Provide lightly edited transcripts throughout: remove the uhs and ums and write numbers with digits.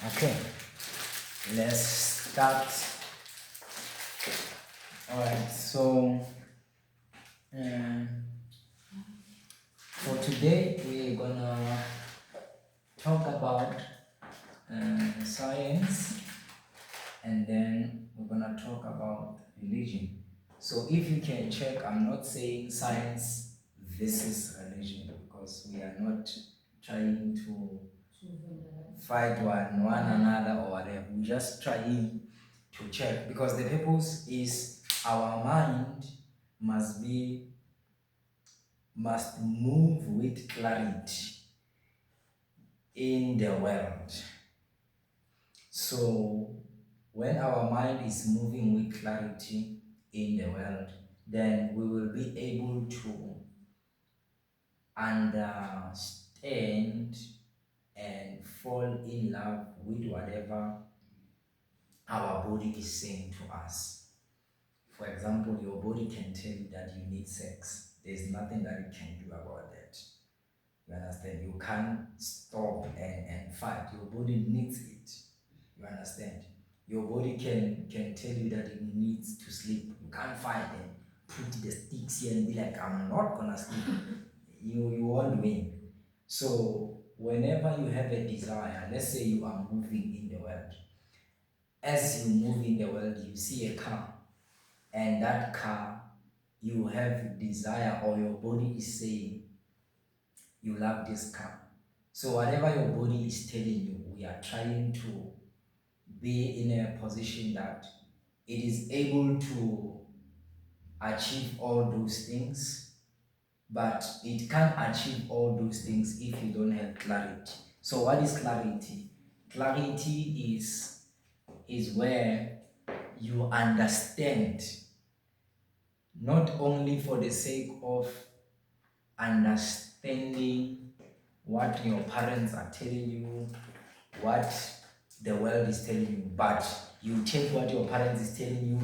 Okay, let's start. Alright, so um, for today we're gonna talk about science, and then we're gonna talk about religion. So if you can check, I'm not saying science versus religion, because we are not trying to fight one another or whatever. We're just trying to check, because the purpose is our mind must move with clarity in the world. So when our mind is moving with clarity in the world, then we will be able to understand and fall in love with whatever our body is saying to us. For example, your body can tell you that you need sex. There's nothing that you can do about that. You understand? You can't stop and fight. Your body needs it. You understand? Your body can tell you that it needs to sleep. You can't fight and put the sticks here and be like, I'm not gonna sleep. You won't win. So whenever you have a desire, let's say you are moving in the world. As you move in the world, you see a car, and that car, you have desire, or your body is saying you love this car. So whatever your body is telling you, we are trying to be in a position that it is able to achieve all those things, but it can't achieve all those things if you don't have clarity. So what is clarity? Clarity is where you understand, not only for the sake of understanding what your parents are telling you, what the world is telling you, but you take what your parents is telling you,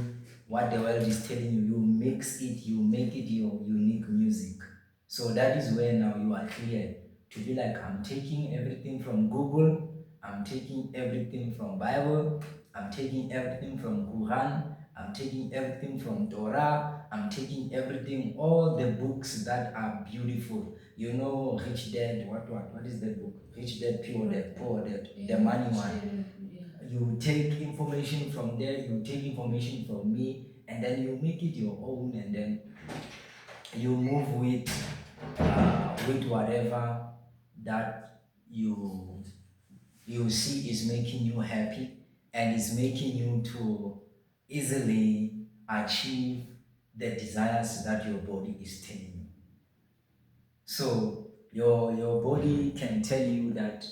what the world is telling you, you mix it, you make it your unique music. So that is where now you are clear to be like, I'm taking everything from Google, I'm taking everything from Bible, I'm taking everything from Quran, I'm taking everything from Torah, I'm taking everything, all the books that are beautiful. You know, Rich Dad, what is that book? Rich Dad, Poor Dad, the money one. You take information from there, you take information from me, and then you make it your own, and then you move with whatever that you see is making you happy and is making you to easily achieve the desires that your body is telling you. So your body can tell you that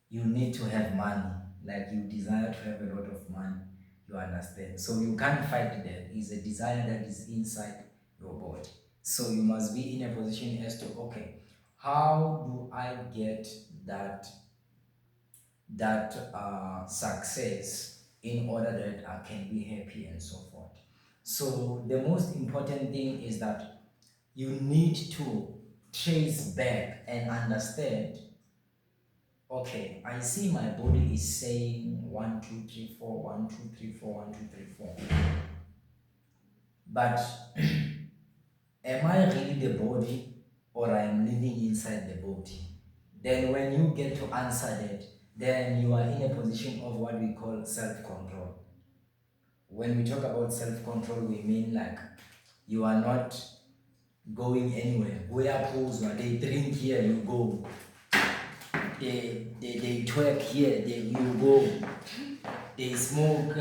you need to have money, like you desire to have a lot of money, you understand? So you can't fight that. It's a desire that is inside your body. So you must be in a position as to, okay, how do I get that success in order that I can be happy and so forth. So the most important thing is that you need to trace back and understand, okay, I see my body is saying 1, 2, 3, 4, 1, 2, 3, 4, 1, 2, 3, 4. But am I really the body, or I am living inside the body? Then when you get to answer that, then you are in a position of what we call self-control. When we talk about self-control, we mean like you are not going anywhere. Where pools where they drink here, you go. They twerk here, you go. They smoke,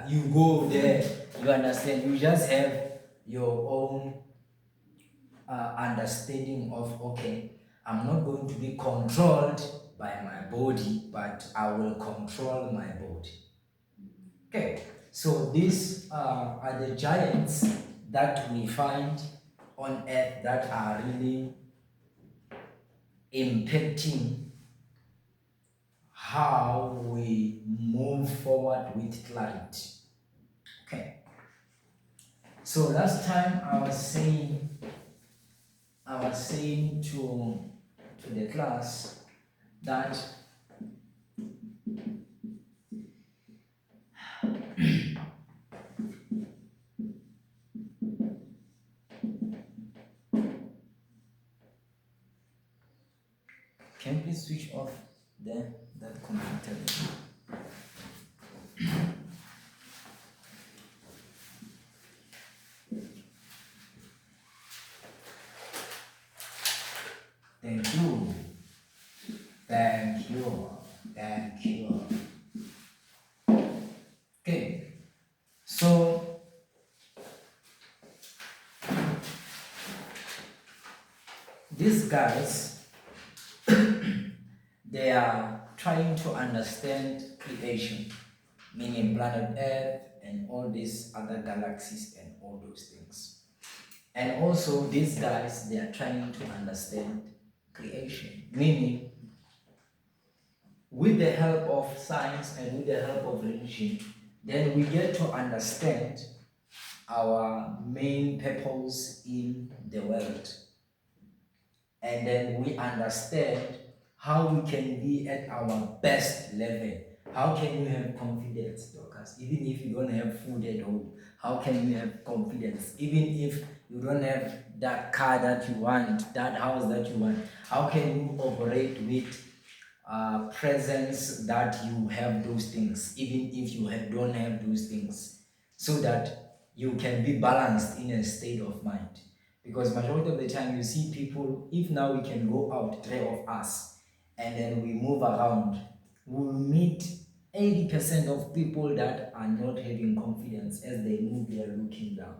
you go there. You understand? You just have your own understanding of, okay, I'm not going to be controlled by my body, but I will control my body. Okay, so these are the giants that we find on earth that are really impacting how we move forward with clarity. Okay, so last time I was saying to the class that Can you please switch off that computer? Thank you. Thank you. Thank you. Okay. So these guys, they are trying to understand creation, meaning planet Earth and all these other galaxies and all those things. And also these guys, they are trying to understand creation, meaning with the help of science and with the help of religion, then we get to understand our main purpose in the world. And then we understand how we can be at our best level. How can you have confidence, Dorcas, even if you don't have food at home? How can you have confidence, even if you don't have that car that you want, that house that you want? How can you operate with presence that you have those things, even if you don't have those things, so that you can be balanced in a state of mind? Because majority of the time you see people, if now we can go out, three of us, and then we move around, we'll meet 80% of people that are not having confidence. As they move, they are looking down,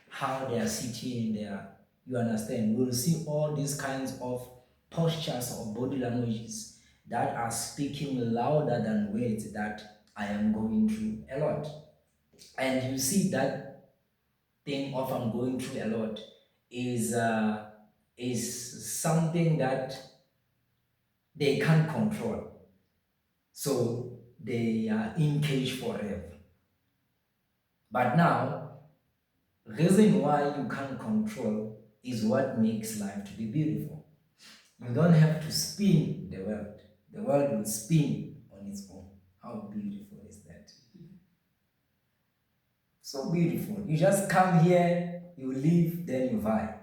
how they are sitting there. You understand? We'll see all these kinds of postures or body languages that are speaking louder than words that I am going through a lot. And you see that thing of I'm going through a lot is something that they can't control. So they are in cage forever. But now, reason why you can't control is what makes life to be beautiful. You don't have to spin the world. The world will spin on its own. How beautiful is that? So beautiful. You just come here, you leave, then you vibe.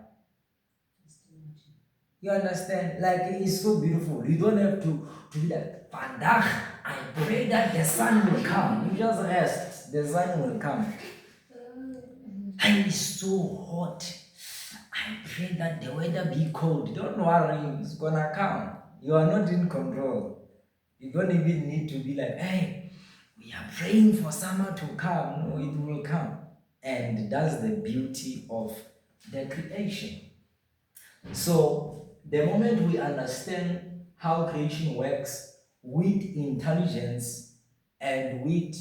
You understand? Like, it's so beautiful. You don't have to be like, Pandah, I pray that the sun will come. You just rest. The sun will come. And it's so hot. I pray that the weather be cold. Don't worry, it's gonna come. You are not in control. You don't even need to be like, hey, we are praying for summer to come. No, it will come. And that's the beauty of the creation. So the moment we understand how creation works with intelligence and with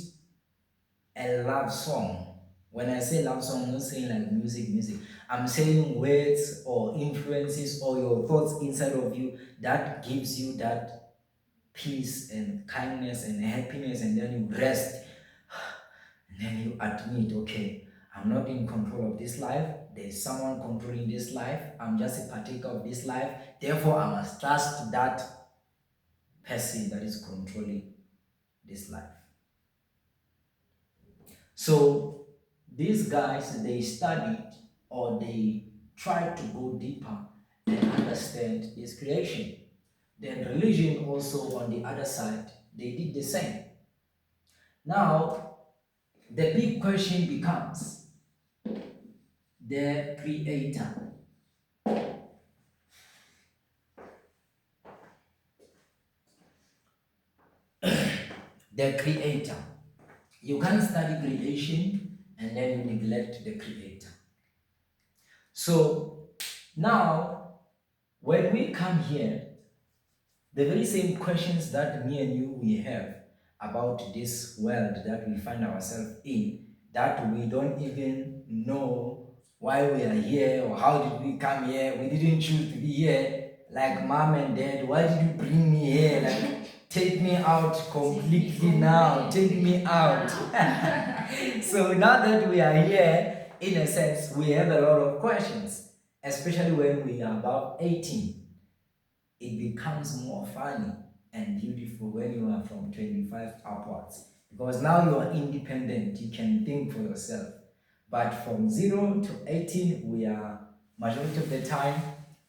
a love song. When I say love song, I'm not saying like music. I'm saying words or influences or your thoughts inside of you that gives you that peace and kindness and happiness, and then you rest. And then you admit, okay, I'm not in control of this life. There's someone controlling this life. I'm just a partaker of this life. Therefore, I must trust that person that is controlling this life. So these guys, they studied or they tried to go deeper and understand this creation. Then religion also on the other side, they did the same. Now, the big question becomes the creator. The creator. You can't study creation and then you neglect the creator. So now, when we come here, the very same questions that me and you we have about this world that we find ourselves in, that we don't even know why we are here or how did we come here. We didn't choose to be here. Like mom and dad, why did you bring me here? Like, take me out completely now. Take me out. So now that we are here, in a sense, we have a lot of questions, especially when we are about 18. It becomes more funny and beautiful when you are from 25 upwards, because now you are independent, you can think for yourself. But from 0 to 18, we are majority of the time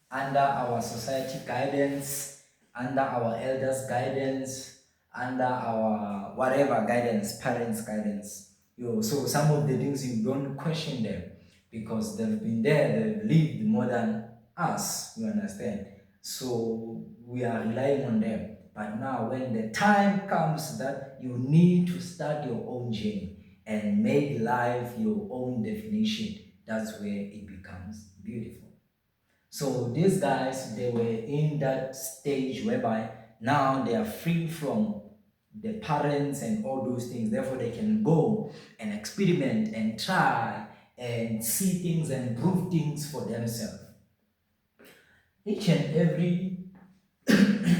under our society guidance, under our elders guidance, under our whatever guidance, parents guidance. So some of the things you don't question them because they've been there, they've lived more than us, you understand? So we are relying on them. But now when the time comes that you need to start your own journey and make life your own definition, that's where it becomes beautiful. So these guys, they were in that stage whereby now they are free from the parents and all those things. Therefore, they can go and experiment and try and see things and prove things for themselves. Each and every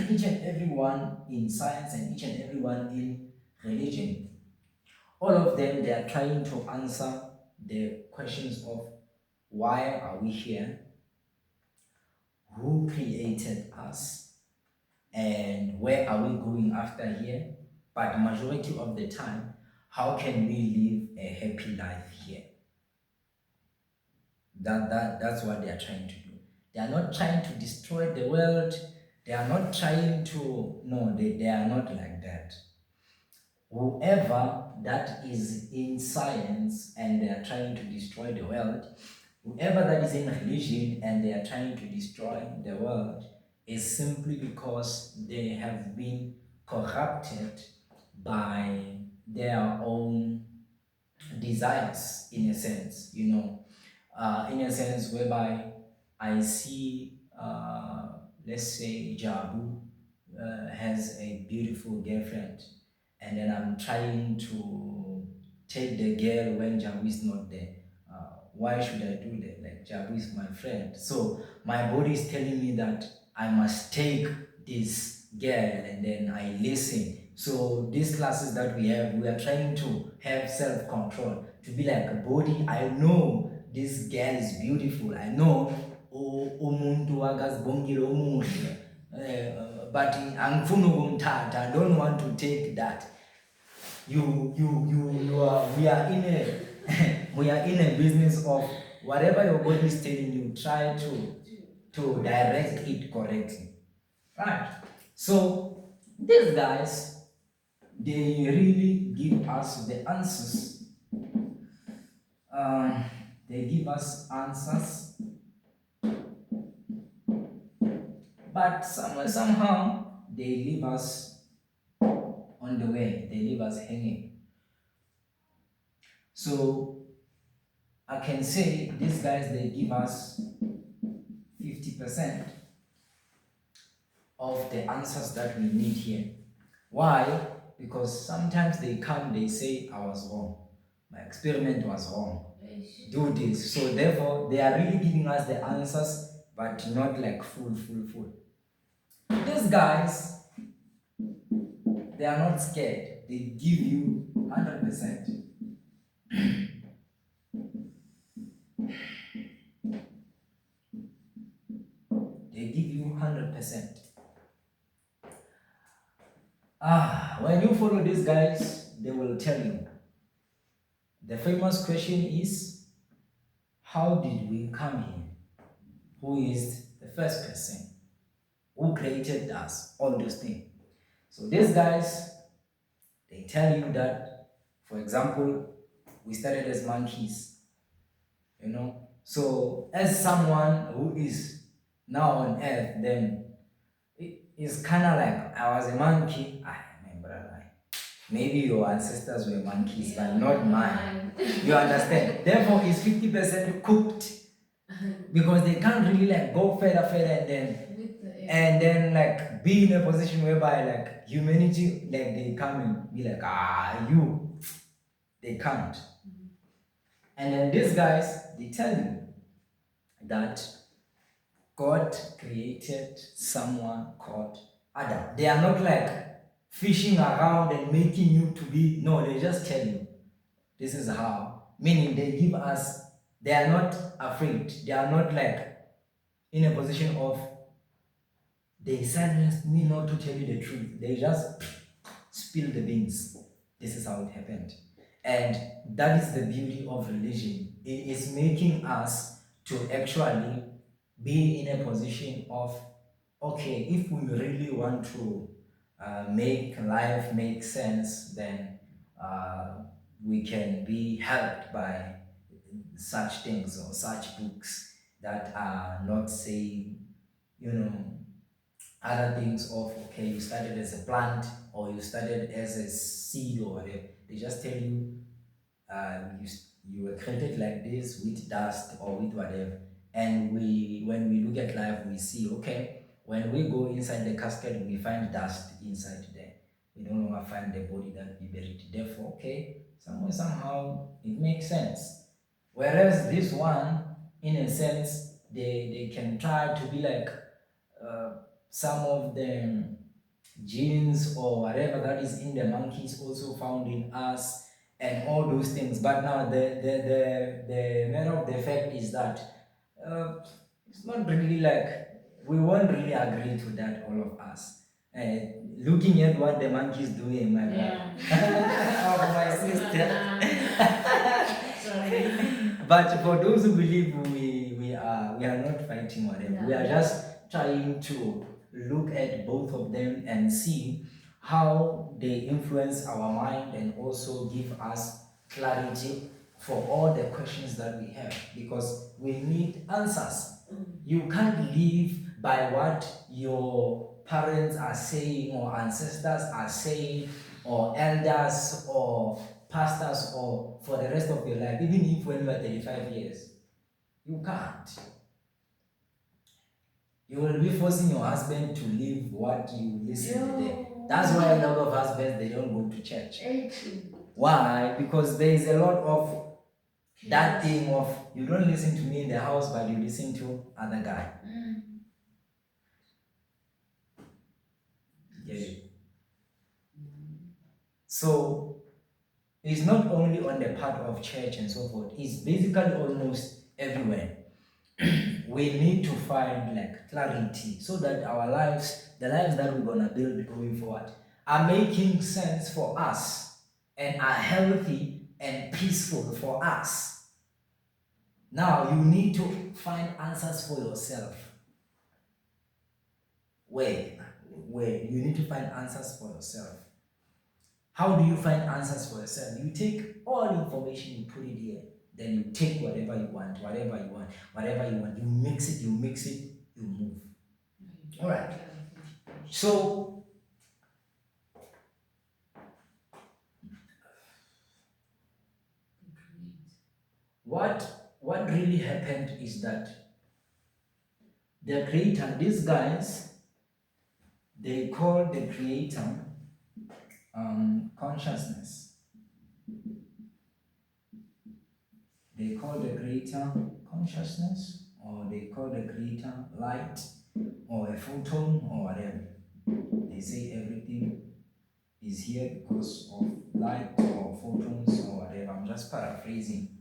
each and everyone in science and each and everyone in religion, all of them, they are trying to answer the questions of why are we here, who created us, and where are we going after here. But majority of the time, how can we live a happy life here? That's what they are trying to do. They are not trying to destroy the world. They are not trying to, no, they are not like that. Whoever that is in science and they are trying to destroy the world, whoever that is in religion and they are trying to destroy the world, is simply because they have been corrupted by their own desires, in a sense, in a sense whereby I see, let's say, Jabu has a beautiful girlfriend, and then I'm trying to take the girl when Jabu is not there. Why should I do that? Like, Jabu is my friend. So my body is telling me that I must take this girl, and then I listen. So these classes that we have, we are trying to have self-control, to be like a body. I know this girl is beautiful. I know umuntu akazibongile umuhle. But angifuni ukumthatha. I don't want to take that. You are, we are in a we are in a business of whatever your body is telling you, try to direct it correctly. Right. So these guys, they really give us the answers. They give us answers, but somehow they leave us on the way. They leave us hanging. So I can say these guys, they give us 50% of the answers that we need here. Why? Because sometimes they come, they say, I was wrong. My experiment was wrong. Do this. So therefore, they are really giving us the answers, but not like full. These guys, they are not scared. They give you 100%. They give you 100%. When you follow these guys, they will tell you. The famous question is, how did we come here? Who is the first person? Who created us? All those things. So these guys, they tell you that, for example, we started as monkeys, So as someone who is now on earth, then it's kind of like I was a monkey. I remember, maybe your ancestors were monkeys, but not mine. You understand? Therefore, it's 50% cooked because they can't really like go further and then like be in a position whereby like humanity, like they come and be like, they can't. And then these guys, they tell you that God created someone called Adam. They are not like fishing around and making you to be, no, they just tell you this is how. Meaning they give us, they are not afraid. They are not like in a position of, they silence me not to tell you the truth. They just spill the beans. This is how it happened. And that is the beauty of religion. It is making us to actually be in a position of, okay, if we really want to make life make sense, then uh, we can be helped by such things or such books that are not saying, you know, other things of, okay, you started as a plant or you started as a seed or whatever. They just tell you you were created like this with dust or with whatever. And when we look at life, we see, okay, when we go inside the casket, we find dust inside there. We no longer find the body that we buried. Therefore, okay, somewhere, somehow, it makes sense. Whereas this one, in a sense, they can try to be like uh, some of them genes or whatever that is in the monkeys also found in us and all those things. But now the matter of the fact is that uh, it's not really like we won't really agree to that, all of us. Looking at what the monkeys doing, my brother, of my sister. But for those who believe we are not fighting whatever. Yeah. We are just trying to look at both of them and see how they influence our mind and also give us clarity for all the questions that we have, because we need answers. You can't live by what your parents are saying or ancestors are saying or elders or pastors or for the rest of your life, even if when you are 35 years. You can't. You will be forcing your husband to live what you listen to them. That's why a lot of husbands, they don't go to church. Why? Because there is a lot of that thing of, you don't listen to me in the house, but you listen to other guy. Get it? So it's not only on the part of church and so forth, it's basically almost everywhere. We need to find like clarity so that our lives, the lives that we're gonna build going forward, are making sense for us and are healthy and peaceful for us. Now you need to find answers for yourself. Where you need to find answers for yourself. How do you find answers for yourself? You take all information, you put it here. Then you take whatever you want, you mix it, you move. All right. So, what really happened is that the creator, these guys, they call the creator consciousness. They call the creator consciousness, or they call the creator light, or a photon, or whatever. They say everything is here because of light or photons or whatever. I'm just paraphrasing.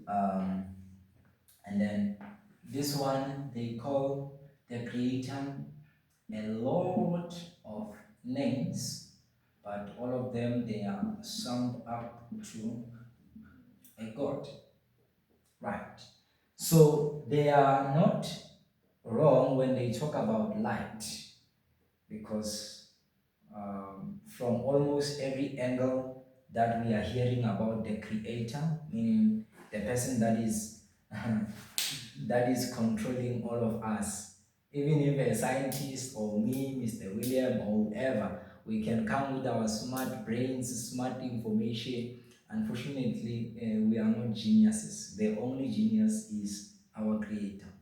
And then this one, they call the creator a lot of names, but all of them, they are summed up to a God. Right. So they are not wrong when they talk about light, because from almost every angle that we are hearing about the creator, meaning the person that is that is controlling all of us, even if a scientist or me, Mr. William, or whoever, we can come with our smart brains, smart information. Unfortunately, we are not geniuses. The only genius is our creator.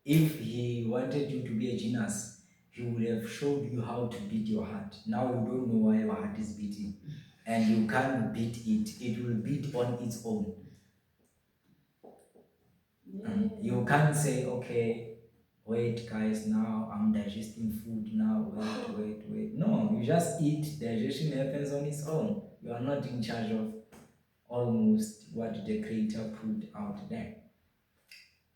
If he wanted you to be a genius, he would have showed you how to beat your heart. Now you don't know why your heart is beating, and you can't beat it. It will beat on its own. You can't say, okay, wait guys, now I'm digesting food, now wait. No, you just eat, digestion happens on its own. You are not in charge of almost what the creator put out there.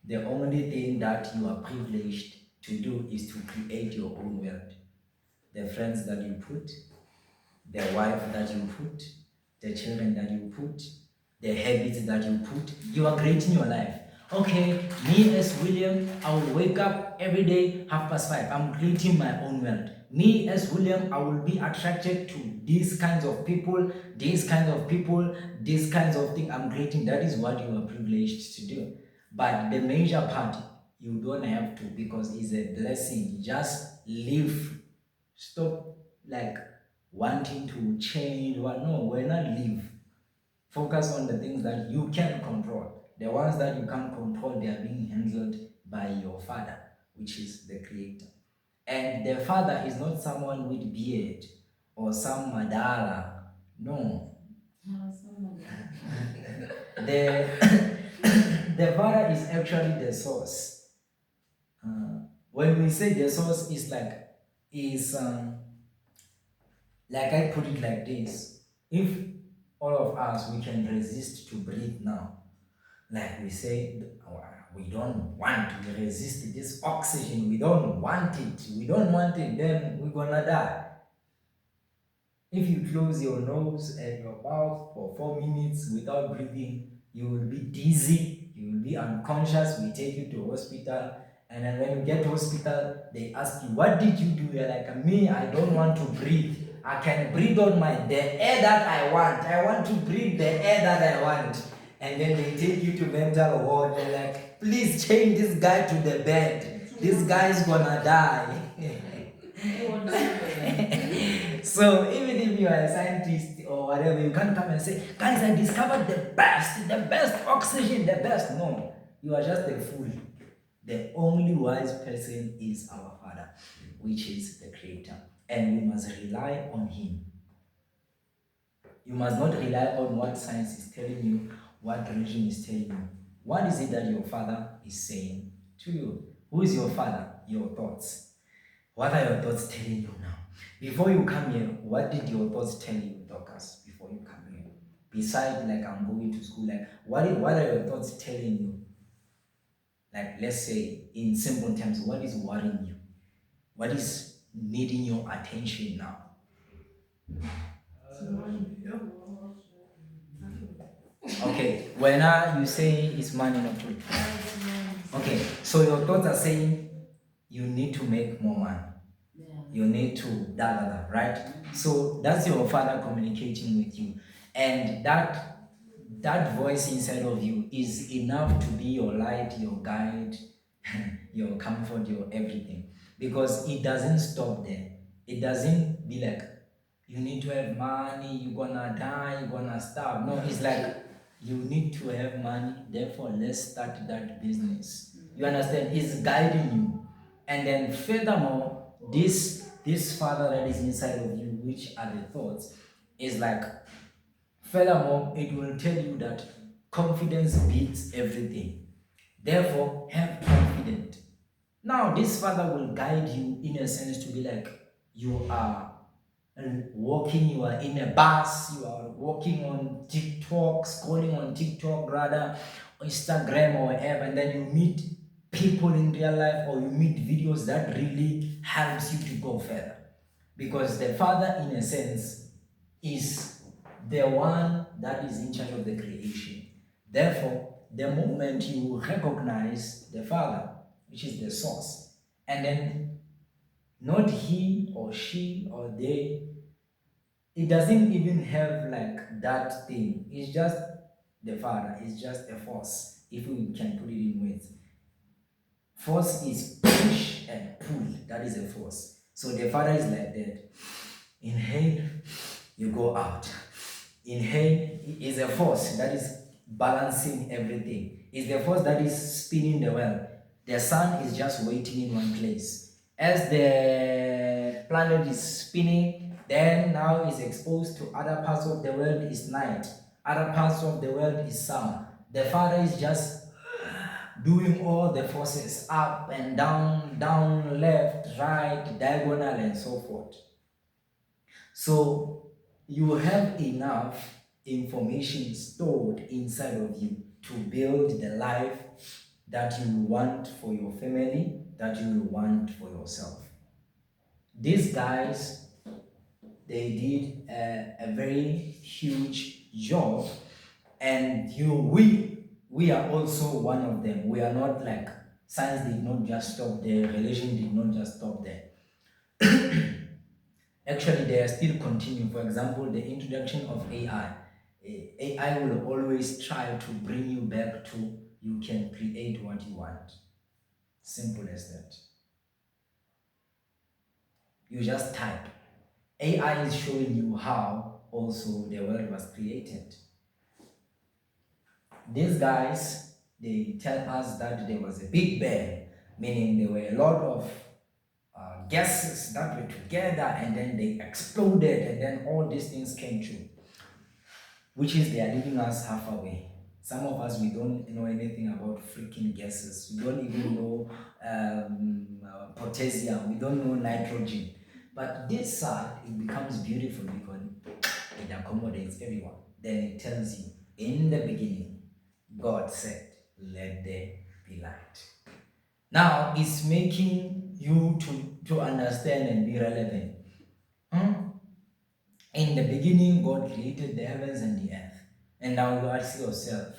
The only thing that you are privileged to do is to create your own world. The friends that you put, the wife that you put, the children that you put, the habits that you put, you are creating your life. Okay, me as William, I will wake up every day 5:30. I'm creating my own world. Me as William, I will be attracted to these kinds of people, these kinds of people, these kinds of things I'm creating. That is what you are privileged to do. But the major part, you don't have to, because it's a blessing. Just live. Stop like wanting to change. No, we're not live. Focus on the things that you can control. The ones that you can't control, they are being handled by your Father, which is the Creator. And the Father is not someone with beard or some madara. No. The, the Father is actually the source. When we say the source is like I put it like this. If all of us, we can resist to breathe now, like we say, we don't want to resist this oxygen, we don't want it, then we're gonna die. If you close your nose and your mouth for 4 minutes without breathing, you will be dizzy, you will be unconscious. We take you to hospital, and then when you get to hospital, they ask you, what did you do? You're like, me, I don't want to breathe. I can breathe on the air that I want. I want to breathe the air that I want. And then they take you to mental ward. They're like, please change this guy to the bed. This guy's gonna die. So even if you are a scientist or whatever, you can't come and say, guys, I discovered the best oxygen, the best. No, you are just a fool. The only wise person is our Father, which is the Creator. And we must rely on Him. You must not rely on what science is telling you, what religion is telling you. What is it that your Father is saying to you? Who is your Father? Your thoughts. What are your thoughts telling you now? Before you come here, what did your thoughts tell you, Dorcas, before you come here? Besides, like, I'm going to school, like, what are your thoughts telling you? Like, let's say, in simple terms, what is worrying you? What is needing your attention now? Okay, when you say it's money, not food. Okay, so your thoughts are saying you need to make more money. You need to right? So that's your Father communicating with you, and that voice inside of you is enough to be your light, your guide, your comfort, your everything, because it doesn't stop there. It doesn't be like you need to have money, you're gonna die, you're gonna starve. No, it's like you need to have money, therefore let's start that business. You understand? It's guiding you. And then furthermore, this Father that is inside of you, which are the thoughts, is like, furthermore, it will tell you that confidence beats everything. Therefore, have confidence. Now, this Father will guide you in a sense to be like, you are walking, you are in a bus, you are walking on TikTok, scrolling on TikTok, rather, Instagram or whatever, and then you meet people in real life, or you meet videos that really helps you to go further. Because the Father, in a sense, is the one that is in charge of the creation. Therefore, the moment you recognize the Father, which is the source, and then not he or she or they, it doesn't even have like that thing. It's just the Father. It's just a force, if we can put it in words. Force is push and pull. That is a force. So the Father is like that. Inhale, you go out. Inhale is a force that is balancing everything. It's the force that is spinning the world. The sun is just waiting in one place. As the planet is spinning, then now is exposed to other parts of the world is night. Other parts of the world is summer. The Father is just doing all the forces up and down, left, right, diagonal, and so forth. So you have enough information stored inside of you to build the life that you want for your family, that you want for yourself. These guys, they did a very huge job, and we are also one of them. We are not like, science did not just stop there, religion did not just stop there. Actually, they are still continuing. For example, the introduction of AI. AI will always try to bring you back to, you can create what you want. Simple as that. You just type. AI is showing you how also the world was created. These guys, they tell us that there was a big bang, meaning there were a lot of gases that were together and then they exploded and then all these things came true, which is they are leaving us half away. Some of us, we don't know anything about freaking gases. We don't even know potassium. We don't know nitrogen. But this side, it becomes beautiful because it accommodates everyone. Then it tells you, in the beginning, God said, let there be light. Now, it's making you to understand and be relevant. Hmm? In the beginning, God created the heavens and the earth. And now you ask yourself,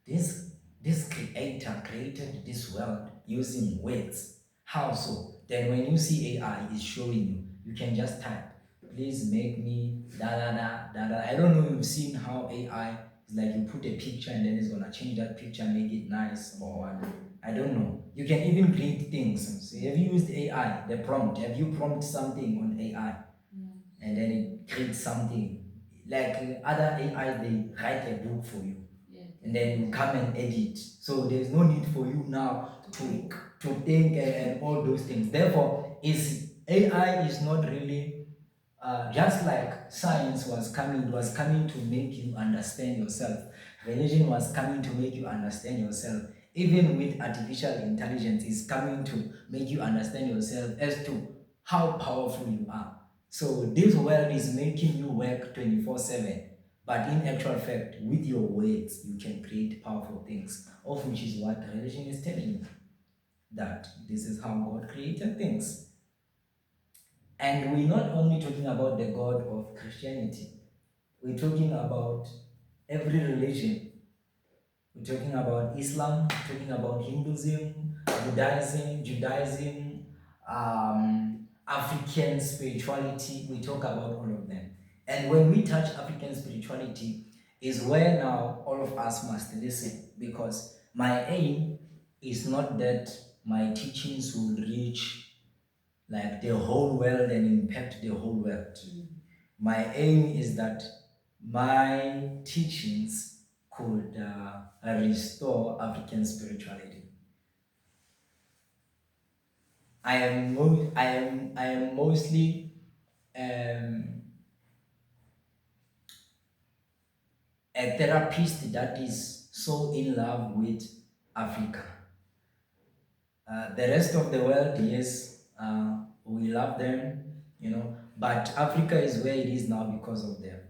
this, this creator created this world using words. How so? Then when you see AI is showing you, you can just type, please make me da da da da da. I don't know if you've seen how AI is like, you put a picture and then it's gonna change that picture, make it nice or what. I don't know. You can even create things. So have you used AI, the prompt? Have you prompt something on AI? And then it creates something. Like other AI, they write a book for you. And then you come and edit. So there's no need for you now to think and all those things. Therefore, AI is not really just like science was coming to make you understand yourself. Religion was coming to make you understand yourself. Even with artificial intelligence, is coming to make you understand yourself as to how powerful you are. So this world is making you work 24/7. But in actual fact, with your words, you can create powerful things, of which is what religion is telling you, that this is how God created things. And we're not only talking about the God of Christianity, we're talking about every religion. We're talking about Islam, talking about Hinduism, Judaism, African spirituality. We talk about all of them. And when we touch African spirituality, is where now all of us must listen, because my aim is not that my teachings will reach like the whole world and impact the whole world. My aim is that my teachings could restore African spirituality. I am mostly um, a therapist that is so in love with Africa. The rest of the world, yes, we love them, but Africa is where it is now because of them.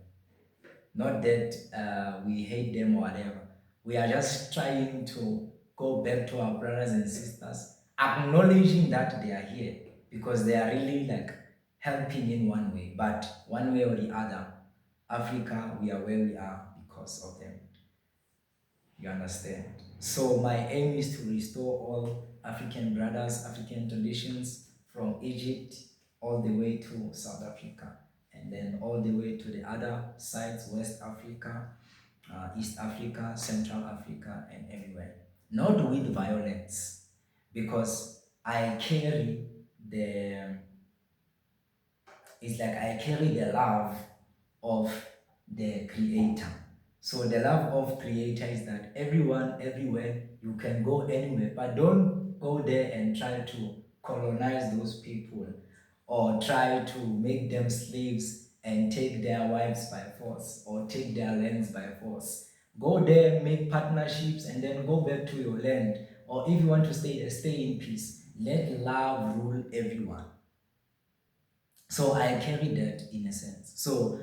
Not that we hate them or whatever. We are just trying to go back to our brothers and sisters, acknowledging that they are here because they are really like helping in one way. But one way or the other, Africa, we are where we are because of them. You understand? So my aim is to restore all African brothers, African traditions from Egypt all the way to South Africa, and then all the way to the other sides, West Africa, East Africa, Central Africa, and everywhere. Not with violence, because I carry the, it's like I carry the love of the creator. So the love of creator is that everyone, everywhere, you can go anywhere, but don't go there and try to colonize those people or try to make them slaves and take their wives by force or take their lands by force. Go there, make partnerships, and then go back to your land. Or if you want to stay there, stay in peace. Let love rule everyone. So I carry that in a sense. So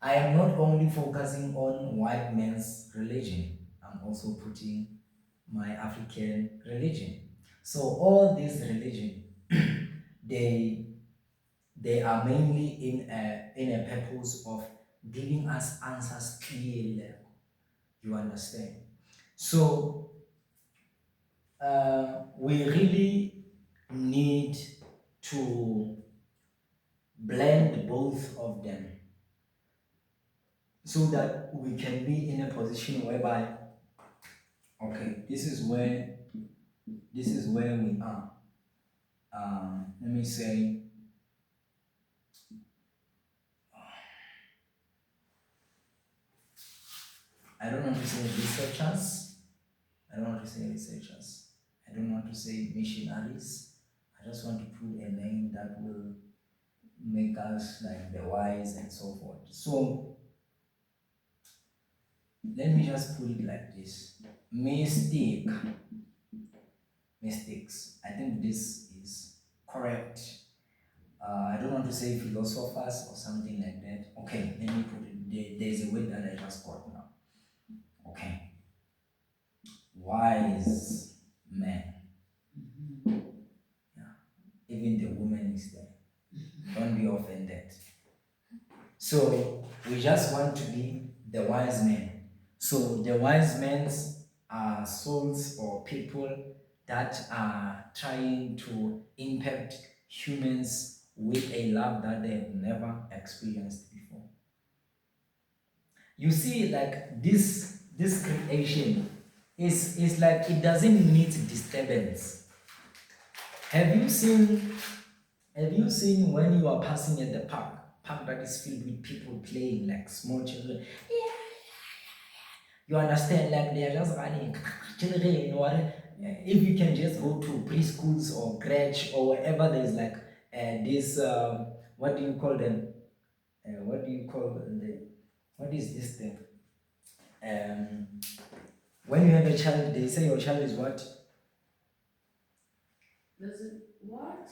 I am not only focusing on white man's religion, I'm also putting my African religion. So all these religion, they they are mainly in a purpose of giving us answers clearly. You understand? So we really need to blend both of them so that we can be in a position whereby, okay, this is where we are. Let me say, I don't want to say researchers. I don't want to say researchers. I don't want to say missionaries. I just want to put a name that will make us like the wise and so forth. So let me just put it like this. Mystics. I think this is correct. I don't want to say philosophers or something like that. Okay, let me put it. There's a word that I just got now. Okay. Wise men. Yeah. Even the woman is there. Don't be offended. So we just want to be the wise men. So the wise men are souls or people that are trying to impact humans with a love that they have never experienced before. You see, like this creation is like it doesn't need disturbance. Have you seen when you are passing at the park that is filled with people playing, like small children? Yeah, you understand, like they are just running, children, or if you can just go to preschools or crèche or wherever there's like this what do you call them? What do you call the what is this thing? Um, when you have a child, they say your child is what? Does it what?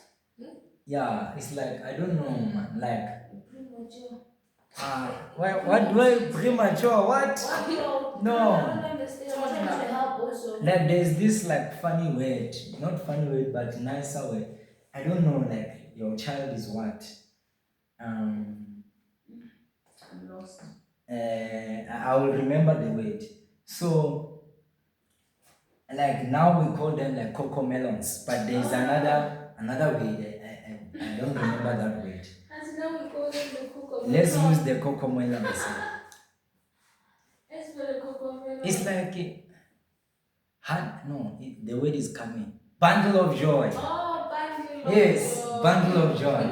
Yeah, it's like I don't know, man. Like premature. What premature? What? No. I don't understand. I'm trying to help also. Like there's this like funny word, not funny word, but nicer word. I don't know. Like your child is what? I'm lost. I will remember the word. So like now we call them like cocoa melons, but there's another word. I don't remember that word. And now we call them the cocoa melons. Let's use the cocoa melons. It's like the word is coming. Bundle of joy. Oh, bundle of joy. Bundle of joy.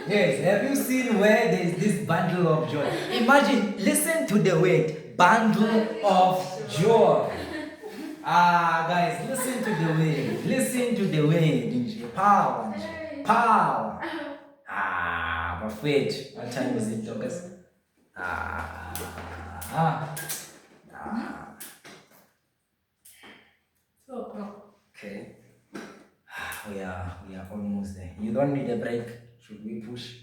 Yes, have you seen where there's this bundle of joy? Imagine, listen to the word bundle of joy. Guys, listen to the word. Listen to the word. Power. Power. Perfect. What time is it, Docus? Okay. We are almost there. You don't need a break. Should we push?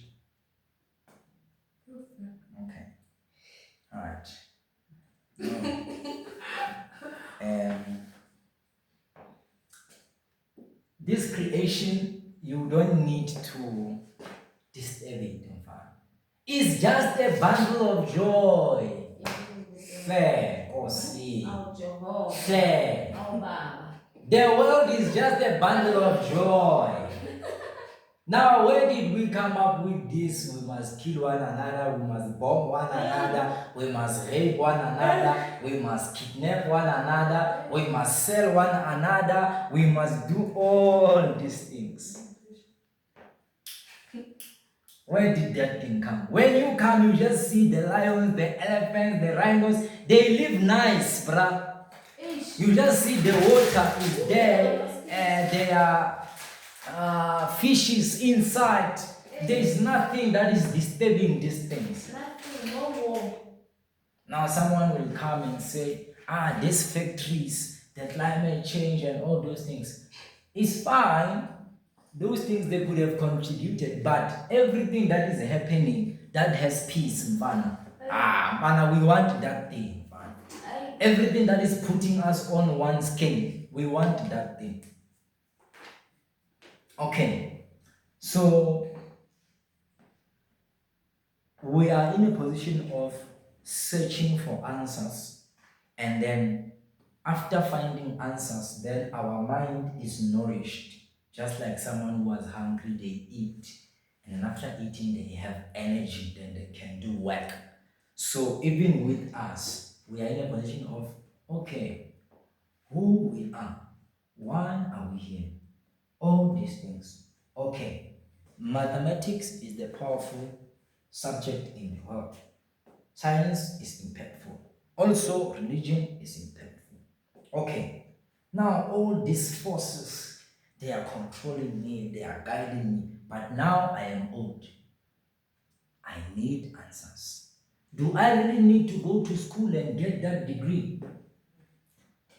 Okay. All right. This creation, you don't need to disturb it. In fact, it's just a bundle of joy. Fair or see. Fair. The world is just a bundle of joy. Now, where did we come up with this? We must kill one another, we must bomb one another, we must rape one another, we must kidnap one another, we must sell one another, we must do all these things. Where did that thing come? When you come, you just see the lions, the elephants, the rhinos, they live nice, bruh. You just see the water is there, and there are fishes inside. There is nothing that is disturbing these things. Nothing, no war. Now someone will come and say, these factories, the climate change and all those things. It's fine. Those things they could have contributed, but everything that is happening that has peace, Mfana. Mfana, we want that thing, Mfana. Everything that is putting us on one scale, we want that thing. Okay, so we are in a position of searching for answers, and then after finding answers, then our mind is nourished. Just like someone who was hungry, they eat, and then after eating, they have energy, then they can do work. So even with us, we are in a position of, okay, who we are, why are we here, all these things. Okay, mathematics is the powerful subject in the world. Science is impactful. Also, religion is impactful. Okay, now all these forces, they are controlling me, they are guiding me. But now I am old. I need answers. Do I really need to go to school and get that degree?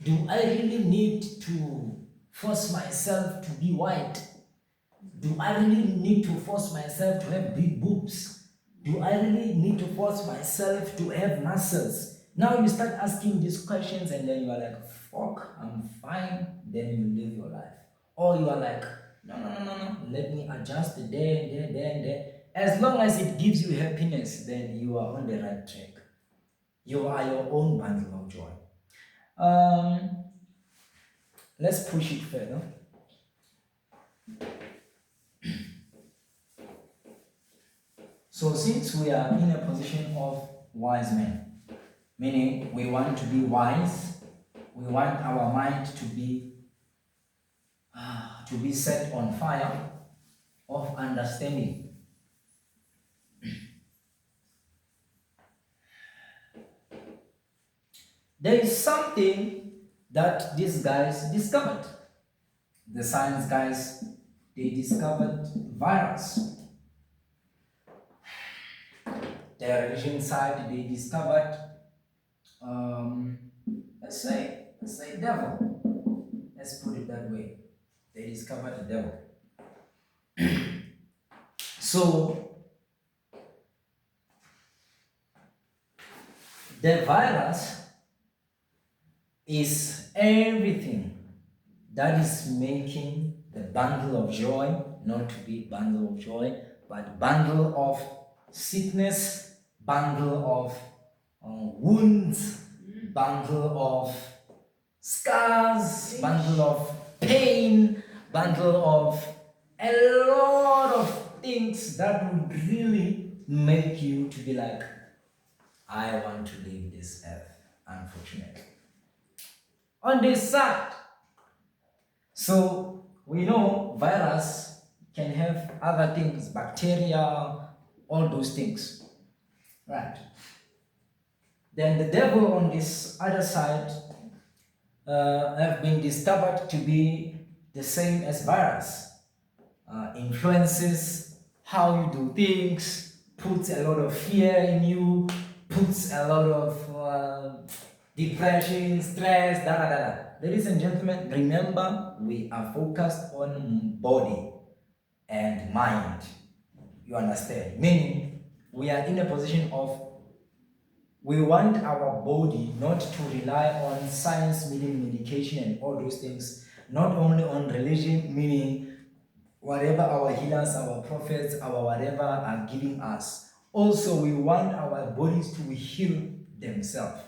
Do I really need to force myself to be white? Do I really need to force myself to have big boobs? Do I really need to force myself to have muscles? Now you start asking these questions and then you are like, fuck, I'm fine. Then you live your life. Or you are like, no, no, no, no, no. Let me adjust there and there, there and there. As long as it gives you happiness, then you are on the right track. You are your own bundle of joy. Let's push it further. So since we are in a position of wise men, meaning we want to be wise, we want our mind to be set on fire of understanding. There is something that these guys discovered. The science guys, they discovered virus. The religion side, they discovered, um, let's say devil. Let's put it that way. They discovered the devil. So the virus is everything that is making the bundle of joy not to be bundle of joy, but bundle of sickness, bundle of wounds, bundle of scars, bundle of pain, bundle of a lot of things that would really make you to be like, I want to leave this earth, unfortunately. On this side, so we know virus can have other things, bacteria, all those things, right? Then the devil on this other side have been discovered to be the same as virus. Influences how you do things, puts a lot of fear in you, puts a lot of depression, stress, da da da da. Ladies and gentlemen, remember we are focused on body and mind. You understand? Meaning, we are in a position of we want our body not to rely on science, meaning medication and all those things, not only on religion, meaning whatever our healers, our prophets, our whatever are giving us. Also, we want our bodies to heal themselves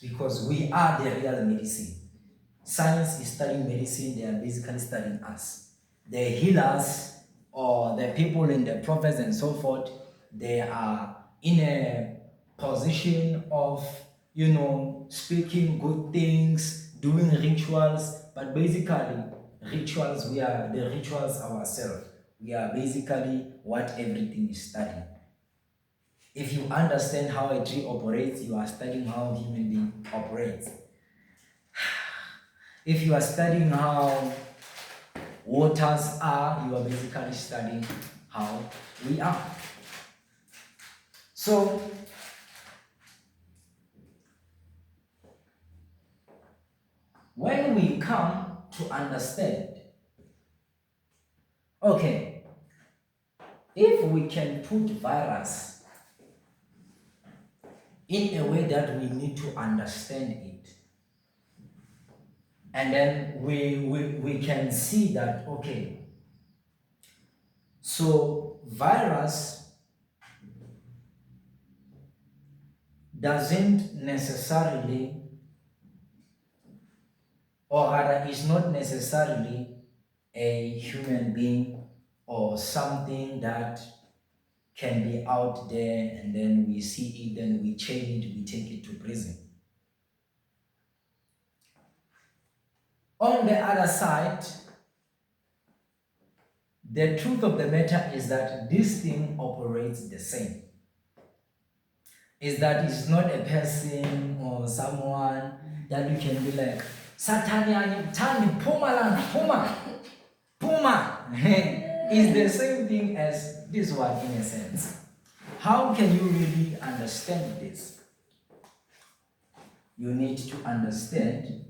because we are the real medicine. Science is studying medicine, they are basically studying us. The healers or the people in the prophets and so forth, they are in a position of, speaking good things, doing rituals, but basically, rituals, we are the rituals ourselves. We are basically what everything is studying. If you understand how a tree operates, you are studying how a human being operates. If you are studying how waters are, you are basically studying how we are. So, when we come to understand, okay, if we can put virus in a way that we need to understand it, and then we can see that, okay, so virus doesn't necessarily, or rather is not necessarily a human being or something that can be out there and then we see it, then we chain it, we take it to prison. On the other side, the truth of the matter is that this thing operates the same. Is that it's not a person or someone that you can be like, Satani, Tani, Puma, Puma, Puma. It's the same thing as this one in a sense. How can you really understand this? You need to understand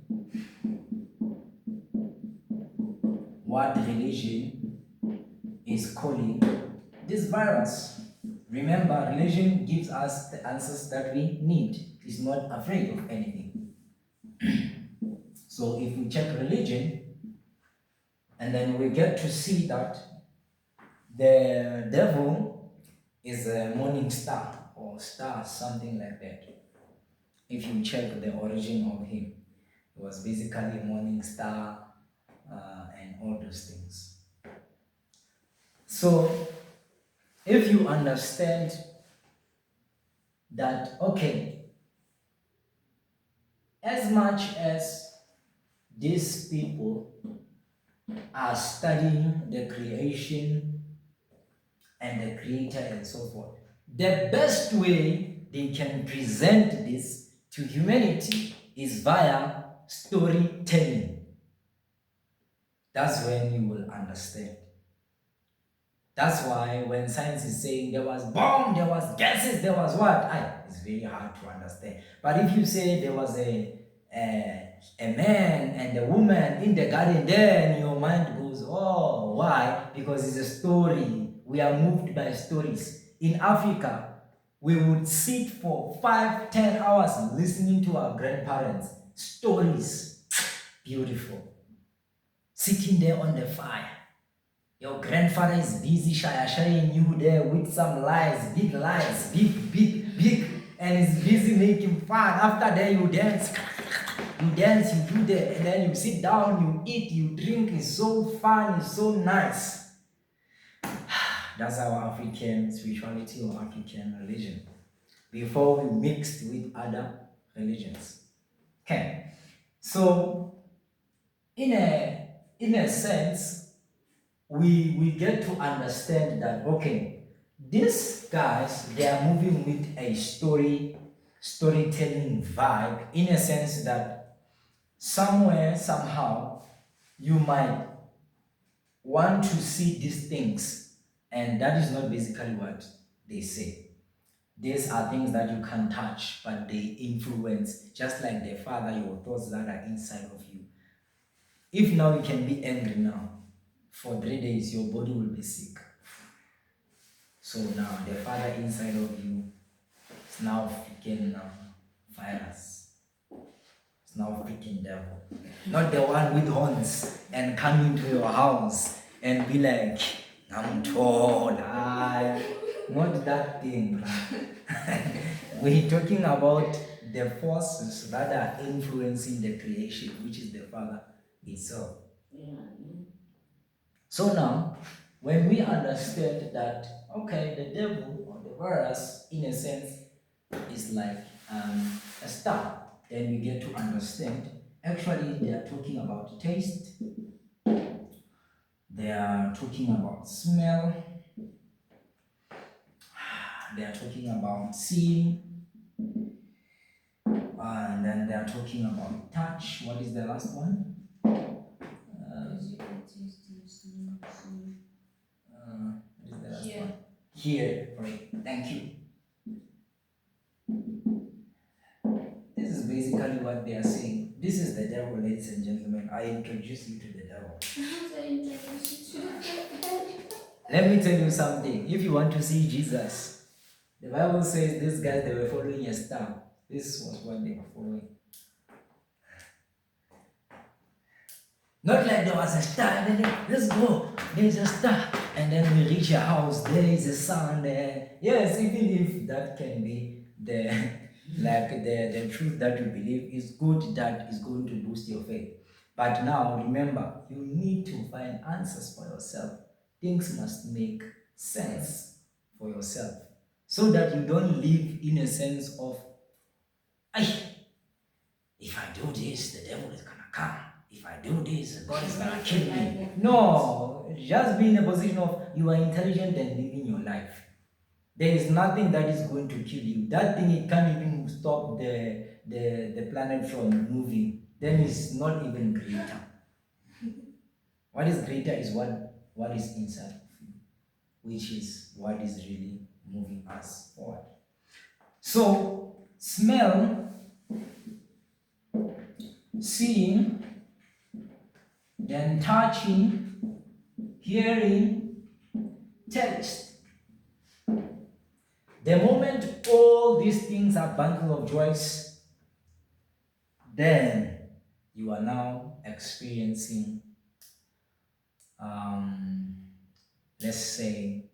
what religion is calling this virus. Remember, religion gives us the answers that we need. It's not afraid of anything. So if we check religion, and then we get to see that the devil is a morning star or star, something like that. If you check the origin of him, it was basically a morning star and all those things. So if you understand that, okay, as much as these people are studying the creation and the creator and so forth, the best way they can present this to humanity is via storytelling. That's when you will understand. That's why when science is saying there was bomb, there was gases, there was what, it's very hard to understand. But if you say there was a man and a woman in the garden, then your mind goes, oh, why? Because it's a story. We are moved by stories. In Africa, we would sit for 5-10 hours listening to our grandparents. Stories. Beautiful. Sitting there on the fire. Your grandfather is busy sharing you there with some lies, big, and he's busy making fun. After that, you dance, you do that, and then you sit down, you eat, you drink. It's so fun, it's so nice. That's our African spirituality or African religion before we mixed with other religions. Okay, so in a sense, we get to understand that, okay, these guys, they are moving with a storytelling vibe, in a sense that somewhere, somehow, you might want to see these things, and that is not basically what they say. These are things that you can't touch, but they influence, just like the Father, your thoughts that are inside of you. If now you can be angry now, for 3 days, your body will be sick. So now the Father inside of you is now freaking virus. It's now freaking devil. Not the one with horns and come into your house and be like, I'm tall. Not that thing. We're talking about the forces that are influencing the creation, which is the Father itself. So now, when we understand that, okay, the devil or the virus, in a sense, is like a star, then we get to understand, actually, they are talking about taste, they are talking about smell, they are talking about seeing, and then they are talking about touch. What is the last one? Here, right? Thank you. This is basically what they are saying. This is the devil, ladies and gentlemen. I introduce you to the devil. Let me tell you something. If you want to see Jesus, the Bible says these guys, they were following a star. This was what they were following. Not like there was a star, and then let's go, there's a star, and then we reach a house, there is a sun there. Yes, even if that can be the Like the truth that you believe is good, that is going to boost your faith. But now remember, you need to find answers for yourself. Things must make sense for yourself so that you don't live in a sense of, "Ay, if I do this, the devil is gonna come. If I do this, God is gonna kill me." No, just be in a position of you are intelligent and living your life. There is nothing that is going to kill you. That thing, it can't even stop the planet from moving. Then it's not even greater. What is greater is what is inside of you, which is what is really moving us forward. So, smell, seeing, then touching, hearing, taste. The moment all these things are bundle of joys, then you are now experiencing, um, let's say,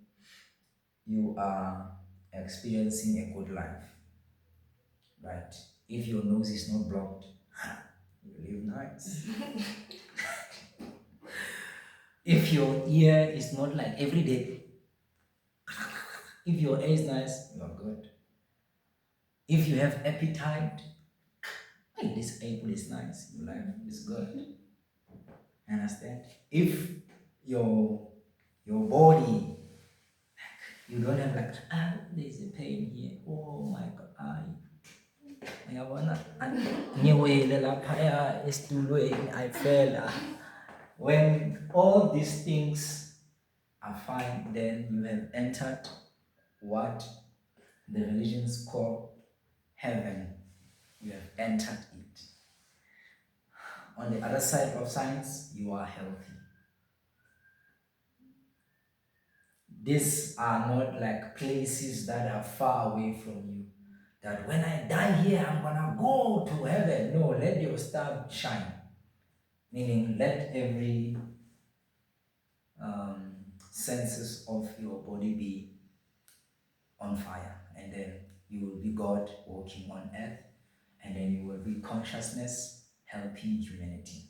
you are experiencing a good life, right? If your nose is not blocked, you live nice. If your ear is not like every day, if your ear is nice, you are good. If you have appetite, hey, this apple is nice, your life is good. Understand? If your body, you don't have like, there's a pain here, oh my god, uyabona ngiwele laphaya esitulweni, I fell. When all these things are fine, then you have entered what the religions call heaven. You have entered it. On the other side of science, you are healthy. These are not like places that are far away from you. That when I die here, I'm gonna go to heaven. No, let your star shine. Meaning, let every senses of your body be on fire, and then you will be God walking on earth, and then you will be consciousness helping humanity.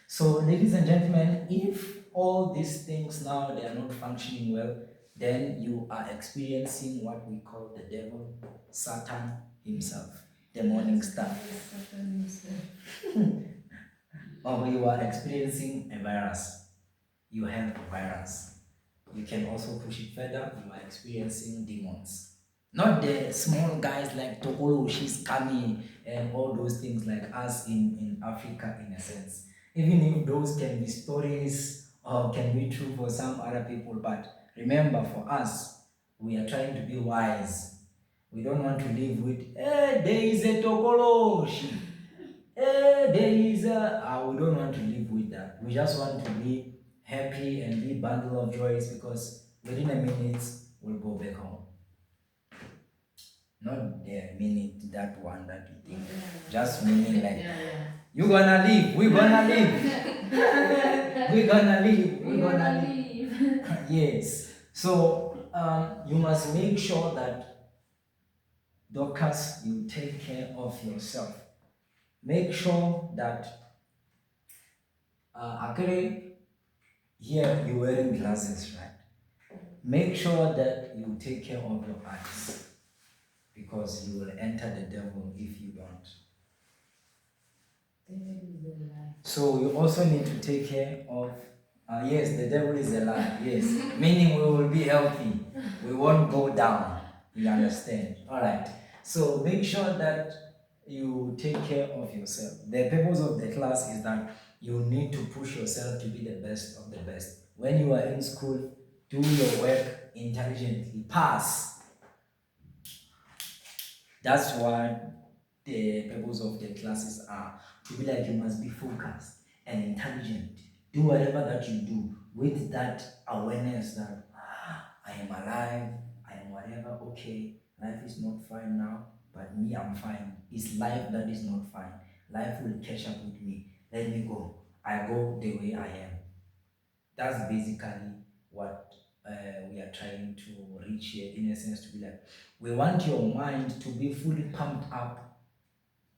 So, ladies and gentlemen, if all these things now they are not functioning well, then you are experiencing what we call the devil, Satan himself, the morning star. Or you are experiencing a virus. You have a virus. You can also push it further. You are experiencing demons. Not the small guys like Teboho, she's coming, and all those things like us in Africa, in a sense. Even if those can be stories or can be true for some other people, but remember, for us, we are trying to be wise. We don't want to live with, there is a Tokoloshi. There is a, we don't want to live with that. We just want to be happy and be bundle of joys, because within a minute, we'll go back home. Not the minute, that one that you think. Just meaning like, you're gonna leave, we're gonna leave. We're gonna leave, we're gonna leave. Yes. So you must make sure that, Dorcas, you take care of yourself. Make sure that, Akere, here you're wearing glasses, right? Make sure that you take care of your eyes, because you will enter the devil if you don't. So you also need to take care of, yes, the devil is a lie, yes. Meaning we will be healthy. We won't go down. You understand? Alright. So make sure that you take care of yourself. The purpose of the class is that you need to push yourself to be the best of the best. When you are in school, do your work intelligently. Pass. That's what the purpose of the classes are. To be like, you must be focused and intelligent. Do whatever that you do with that awareness that, I am alive, I am whatever, okay, life is not fine now, but me, I'm fine. It's life that is not fine. Life will catch up with me. Let me go. I go the way I am. That's basically what we are trying to reach preach here, in a sense, to be like, we want your mind to be fully pumped up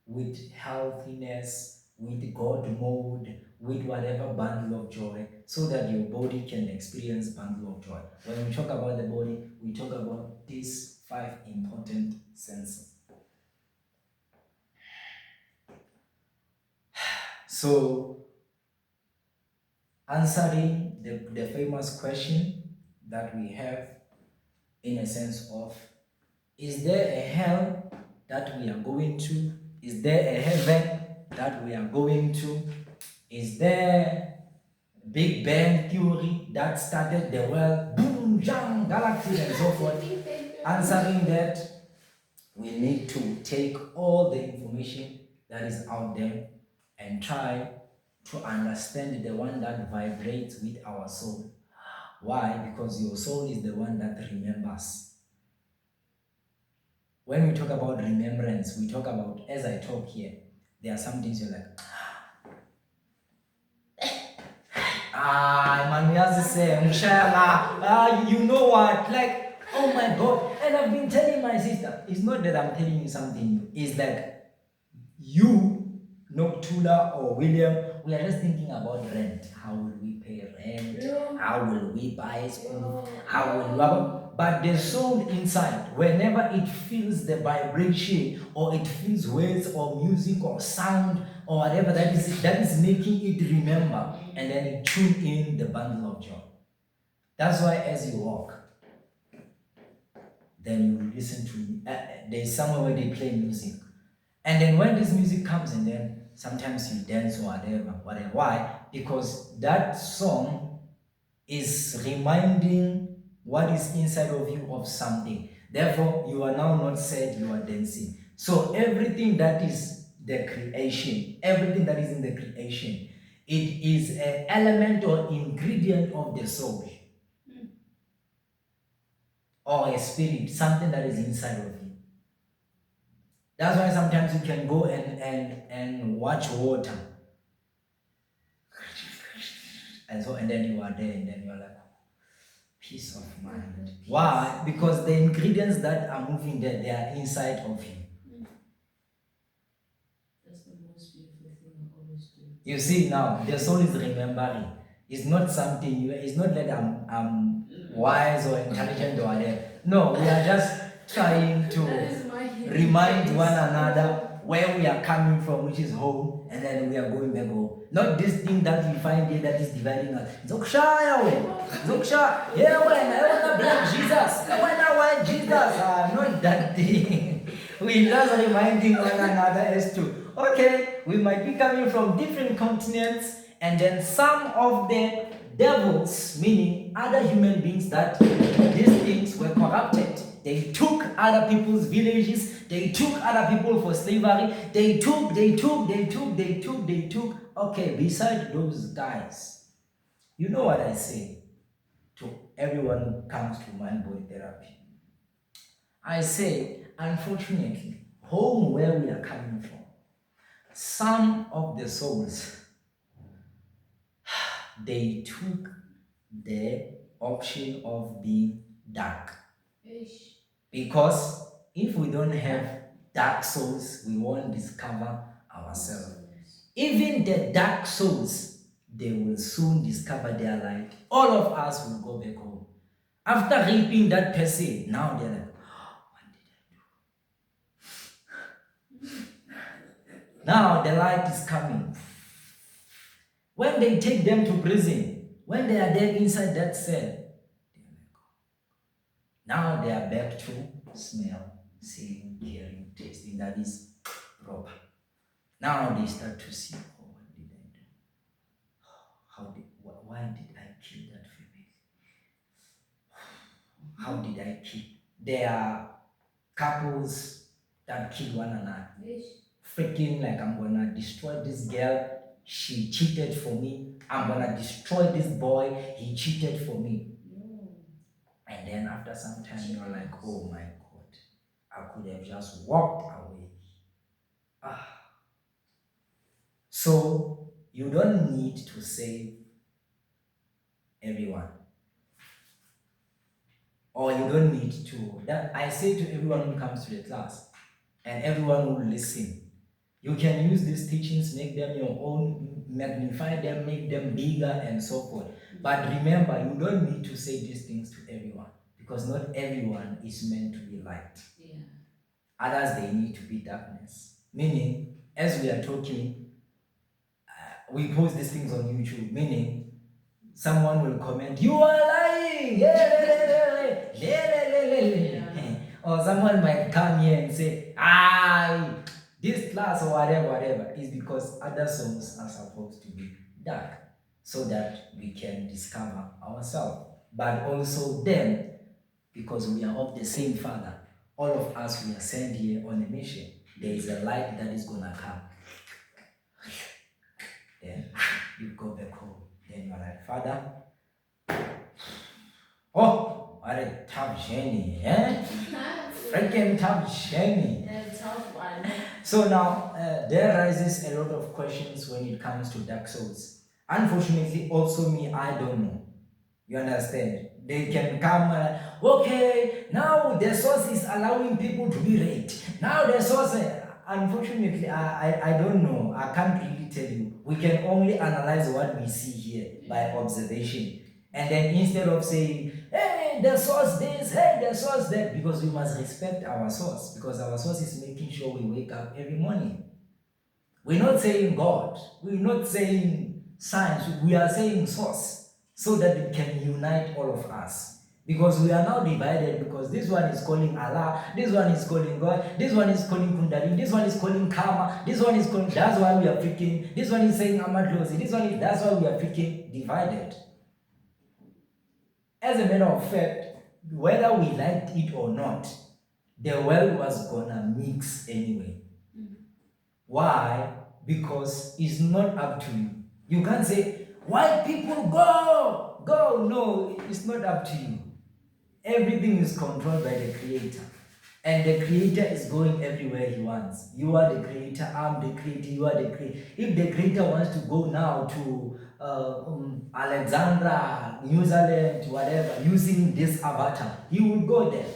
with healthiness, with God mode, with whatever bundle of joy, so that your body can experience bundle of joy. When we talk about the body, we talk about these 5 important senses. So, answering the famous question that we have, in a sense of, is there a hell that we are going to? Is there a heaven that we are going to? Is there Big Bang Theory that started the world, boom, jam, galaxies and so forth? Answering that, we need to take all the information that is out there and try to understand the one that vibrates with our soul. Why? Because your soul is the one that remembers. When we talk about remembrance, we talk about, as I talk here, there are some things you're like, you know what? Like, oh my God. And I've been telling my sister, it's not that I'm telling you something new. It's like you, Noctula or William, we are just thinking about rent. How will we pay rent? Yeah. How will we buy school? Yeah. How will we... But the soul inside, whenever it feels the vibration or it feels words or music or sound or whatever that is making it remember, and then it tune in the bundle of joy. That's why as you walk, then you listen to there's somewhere where they play music. And then when this music comes and then sometimes you dance or whatever. Why? Because that song is reminding what is inside of you of something. Therefore, you are now not sad, you are dancing. So everything that is the creation, everything that is in the creation, it is an element or ingredient of the soul. Or a spirit, something that is inside of you. That's why sometimes you can go and watch water. And then you are there and then you're like, peace of mind. Why? Because the ingredients that are moving there, they are inside of you. That's the most beautiful thing I always do. You see now, the soul is remembering. It's not something, it's not that I'm wise or intelligent or whatever. No, we are just trying to remind one another where we are coming from, which is home, and then we are going back home. Not this thing that we find here that is dividing us. Zoksha, yeah, when I want to black Jesus, when I want Jesus, not that thing. We just reminding one another as to, okay, we might be coming from different continents, and then some of the devils, meaning other human beings, that these things were corrupted. They took other people's villages, they took other people for slavery, they took. Okay, beside those guys, you know what I say to everyone who comes to mind body therapy? I say, unfortunately, home where we are coming from, some of the souls, they took the option of being dark. Because if we don't have dark souls, we won't discover ourselves. Even the dark souls, they will soon discover their light. All of us will go back home. After reaping that person, now they're like, now the light is coming. When they take them to prison, when they are there inside that cell, now they are back to smell, seeing, hearing, tasting. That is proper. Now they start to see, oh, what did I do? Why did I kill that female? How did I kill? There are couples that kill one another. Freaking like, I'm gonna destroy this girl, she cheated for me. I'm gonna destroy this boy, he cheated for me. And then after some time, you're like, oh my God, I could have just walked away. So you don't need to save everyone. or you don't need to. That I say to everyone who comes to the class, and everyone who will listen. You can use these teachings, make them your own, magnify them, make them bigger, and so forth. But remember, you don't need to say these things to everyone, because not everyone is meant to be light. Yeah. Others, they need to be darkness. Meaning, as we are talking, we post these things on YouTube, meaning someone will comment, "You are lying!" Or someone might come here and say, this class or whatever, is because other songs are supposed to be dark so that we can discover ourselves. But also them, because we are of the same Father, all of us, we are sent here on a mission. There is a light that is going to come. Then you go back home. Then you are like, "Father, oh, what a tough journey, eh? Freaking tough journey." That's tough one. So now, there rises a lot of questions when it comes to dark souls. Unfortunately, also me, I don't know. You understand? They can come, okay, now the source is allowing people to be raped. Now the source, unfortunately, I don't know. I can't really tell you. We can only analyze what we see here by observation. And then instead of saying, "Hey, the source this, hey, the source that," because we must respect our source, because our source is making sure we wake up every morning. We're not saying God, we're not saying science, we are saying source, so that it can unite all of us. Because we are now divided, because this one is calling Allah, this one is calling God, this one is calling Kundalini, this one is calling Karma, this one is calling, that's why we are freaking, this one is saying Amadlozi, this one is, that's why we are freaking divided. As a matter of fact, whether we liked it or not, the world was gonna mix anyway. Why? Because it's not up to you. You can't say, "White people go, go." No, it's not up to you. Everything is controlled by the Creator. And the Creator is going everywhere He wants. You are the Creator, I'm the Creator, you are the Creator. If the Creator wants to go now to Alexandra, New Zealand, whatever, using this avatar, He will go there.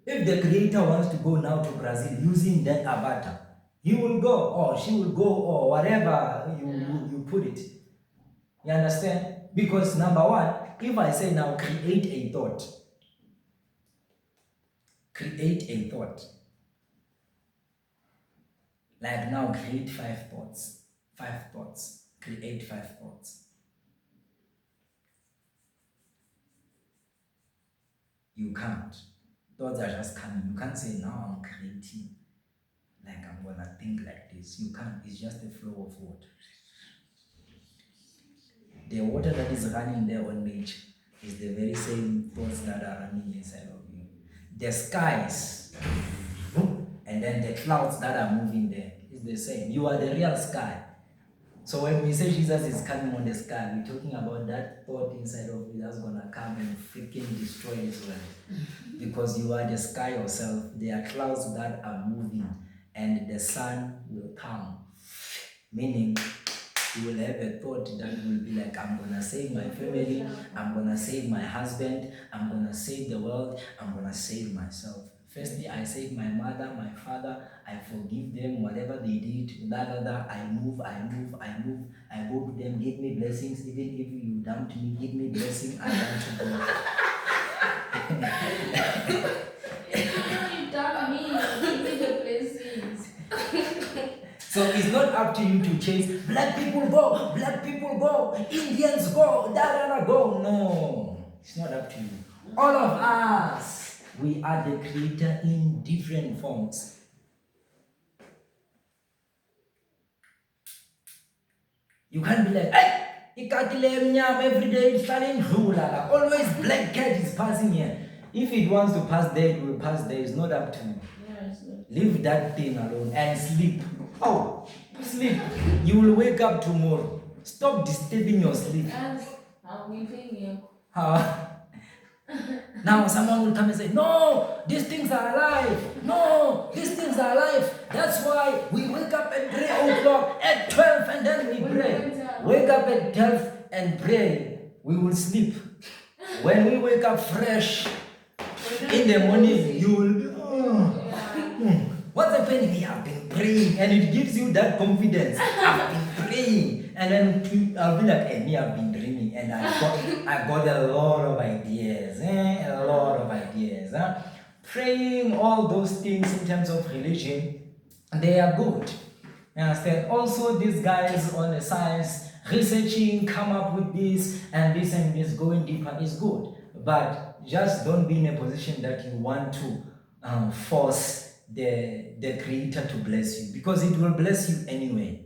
If the Creator wants to go now to Brazil using that avatar, He will go, or she will go, or whatever you put it. You understand? Because number one, if I say now create a thought, like now create 5 thoughts, create 5 thoughts. You can't. Thoughts are just coming. You can't say, "Now I'm creating, like I'm gonna think like this." You can't. It's just a flow of water. The water that is running there on nature is the very same thoughts that are running inside of you. The skies, and then the clouds that are moving there is the same. You are the real sky. So when we say Jesus is coming on the sky, we're talking about that thought inside of you that's gonna come and freaking destroy this world. Because you are the sky yourself. There are clouds that are moving, and the sun will come. Meaning, you will have a thought that will be like, "I'm gonna save my family, I'm gonna save my husband, I'm gonna save the world, I'm gonna save myself. Firstly, I save my mother, my father, I forgive them, whatever they did, I move, I go to them, give me blessings, even if you dumped me, give me blessing, I want to go." You dump me, give me the blessings. So it's not up to you to chase, "Black people go, Indians go, go." No, it's not up to you. All of us, we are the Creator in different forms. You can't be like, "Hey, every day starting rula." Always black cat is passing here. If it wants to pass there, it will pass there. It's not up to you. Leave that thing alone and sleep. Oh, sleep. You will wake up tomorrow. Stop disturbing your sleep. I'll be thinking. Now someone will come and say, "No, these things are alive. No, these things are alive. That's why we wake up at 3 o'clock, at 12, and then we pray." Wake up at 12 and pray. We will sleep. When we wake up fresh, In the morning, you will be, oh, Yeah. what's happening? We have been praying, and it gives you that confidence. I've been praying, and then I'll be like, hey, me, I've been dreaming, and I got a lot of ideas, a lot of ideas. Huh? Praying, all those things in terms of religion, they are good. You understand? Also, these guys on the science researching, come up with this and this, going deeper is good. But just don't be in a position that you want to force the creator to bless you, because it will bless you anyway.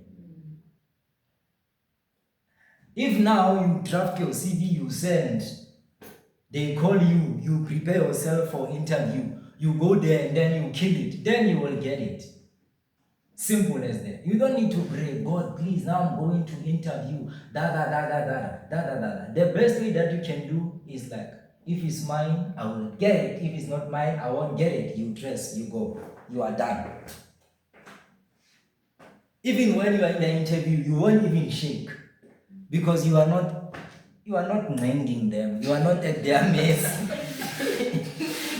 If now you draft your CV, you send, they call you, you prepare yourself for interview, you go there and then you kill it, then you will get it. Simple as that. You don't need to pray, God, please, now I'm going to interview. The best way that you can do is like, if it's mine, I will get it. If it's not mine, I won't get it. You dress, you go, you are done. Even when you are in the interview, you won't even shake, because you are not minding them. You are not at their mess.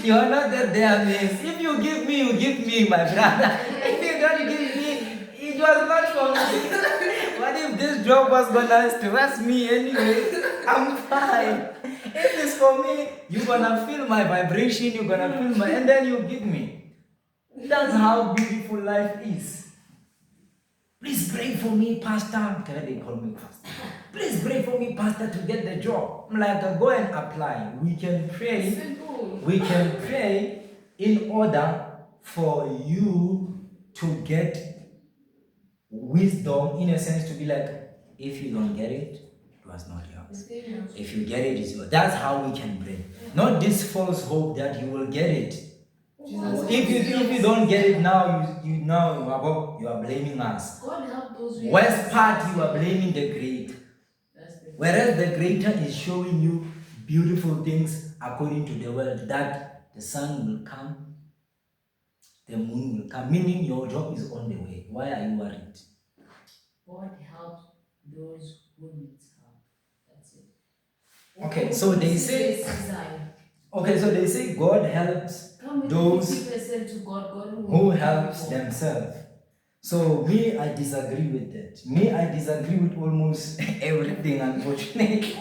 You are not at their mess. If you give me, you give me, my brother. If you don't give me, it was not for me. What if this job was gonna stress me anyway? I'm fine. If it's for me, you're gonna feel my vibration, you're gonna feel my, and then you give me. That's how beautiful life is. Please pray for me, Pastor. They call me Pastor. Please pray for me, Pastor, to get the job. I'm like, go and apply. We can pray. Simple. We can pray in order for you to get wisdom, in a sense, to be like, if you don't get it, it was not yours. If you get it, it's yours. That's how we can pray. Not this false hope that you will get it. If you don't get it now, you are blaming us. God help those Worst part, you are blaming the Creator. Whereas the Creator is showing you beautiful things according to the world, that the sun will come, the moon will come, meaning your job is on the way. Why are you worried? God helps those who need help. That's it. Okay, so they say. Okay, so they say God helps those 50% to God, who helps themselves. So me, I disagree with that. Me, I disagree with almost everything, unfortunately,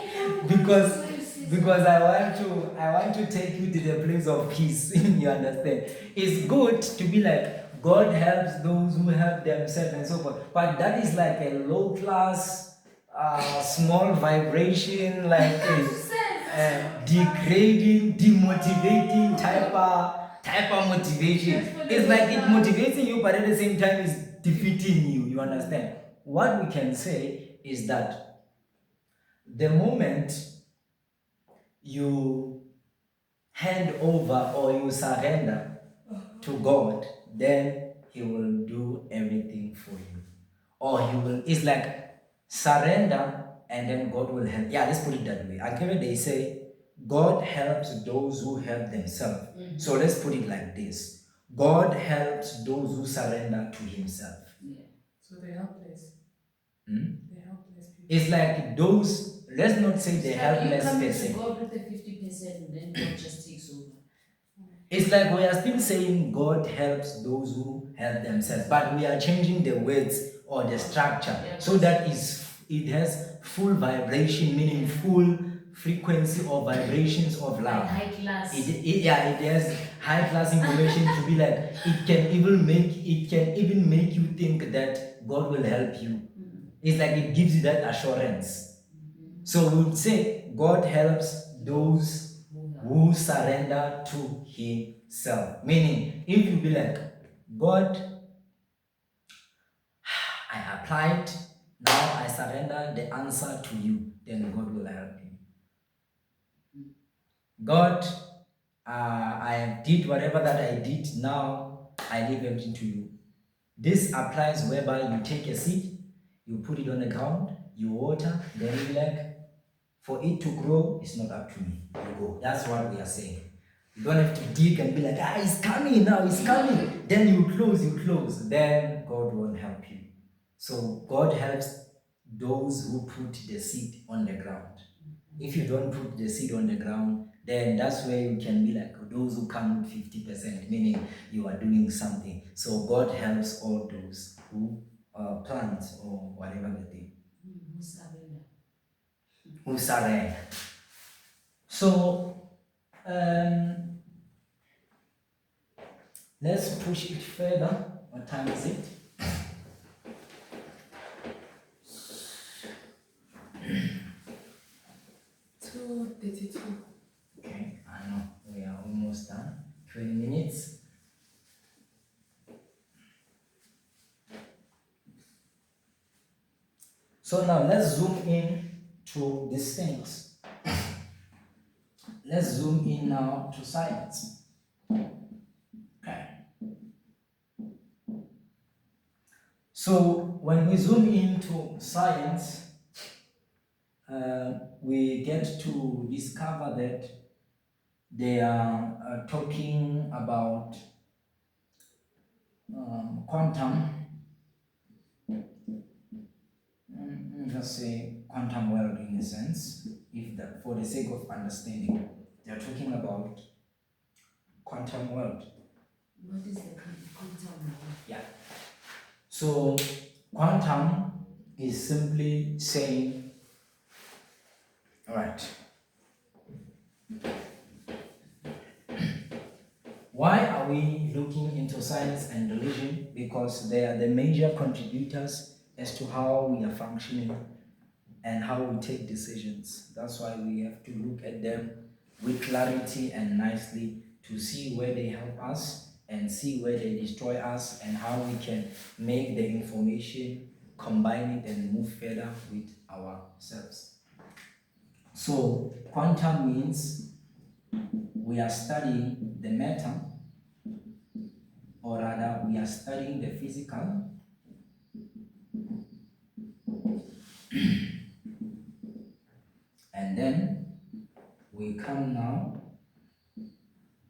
because I want to take you to the place of peace. You understand? It's good to be like, God helps those who help themselves and so forth. But that is like a low class, small vibration, like degrading, demotivating type of motivation. It's like it motivating you, but at the same time it's defeating you. You understand? What we can say is that the moment you hand over or you surrender to God, then He will do everything for you. Or He will, it's like surrender and then God will help. Yeah, let's put it that way. Actually, they say God helps those who help themselves. Mm-hmm. So let's put it like this: God helps those who surrender to Himself. Yeah. So they're helpless. They're helpless people. It's like those, let's not say the helpless person. You come to God with the 50% and then God just takes over. It's like we are still saying God helps those who help themselves, but we are changing the words or the structure so that it has full vibration, meaning full frequency or vibrations of love. Like high class. It has high class information to be like, it can even make you think that God will help you. It's like it gives you that assurance. So we would say God helps those who surrender to Himself. Meaning, if you be like, God, I applied, now I surrender the answer to you, then God will help you. God, I did whatever that I did, now I leave everything to you. This applies whereby you take a seed, you put it on the ground, you water, then you be like, for it to grow, it's not up to me. You go. That's what we are saying. You don't have to dig and be like, it's coming now, it's coming. Then you close. Then God won't help you. So God helps those who put the seed on the ground. If you don't put the seed on the ground, then that's where you can be like those who come with 50%, meaning you are doing something. So God helps all those who plant or whatever they do, Who surrender? who surrender. So um, let's push it further. What time is it? 2:32. Okay, I know we are almost done. 20 minutes. So now let's zoom in to these things. Let's zoom in now to science. Okay. So when we zoom into science, we get to discover that they are talking about quantum, just say quantum world in a sense, if that for the sake of understanding, they are talking about quantum world. What is the quantum world? Yeah. So quantum is simply saying, all right, why are we looking into science and religion? Because they are the major contributors as to how we are functioning and how we take decisions. That's why we have to look at them with clarity and nicely to see where they help us and see where they destroy us and how we can make the information, combine it and move further with ourselves. So quantum means we are studying the matter, or rather we are studying the physical and then we come now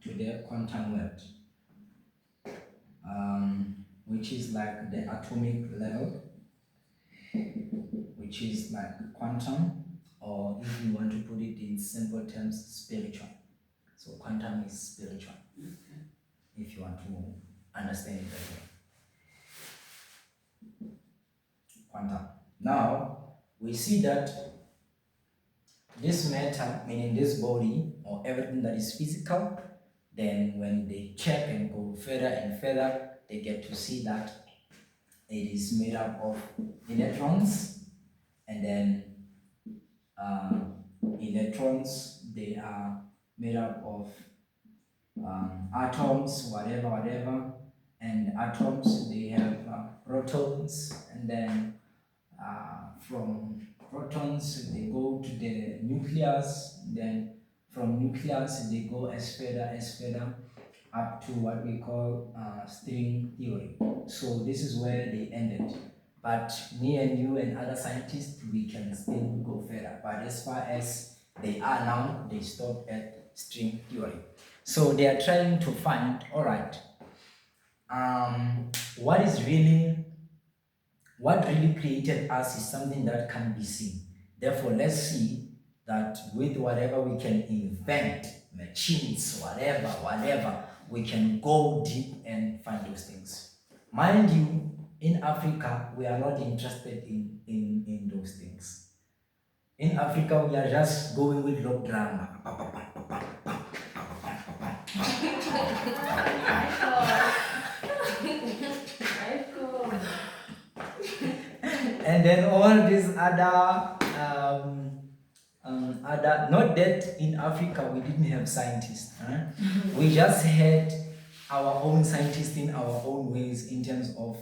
to the quantum world, which is like the atomic level, which is like quantum, or if you want to put it in simple terms, spiritual. So quantum is spiritual, if you want to understand it that way. Quantum. Now, we see that this matter, meaning this body or everything that is physical, then when they check and go further and further, they get to see that it is made up of electrons, and then electrons, they are made up of atoms, whatever, and atoms, they have protons, and then from protons they go to the nucleus, then from nucleus they go as further up to what we call string theory. So this is where they ended. But me and you and other scientists, we can still go further. But as far as they are now, they stopped at string theory. So they are trying to find, all right, what really created us is something that can be seen. Therefore, let's see that with whatever we can invent, machines, whatever, we can go deep and find those things. Mind you, in Africa, we are not interested in those things. In Africa, we are just going with rock drama. And then all these other, not that in Africa we didn't have scientists. We just had our own scientists in our own ways in terms of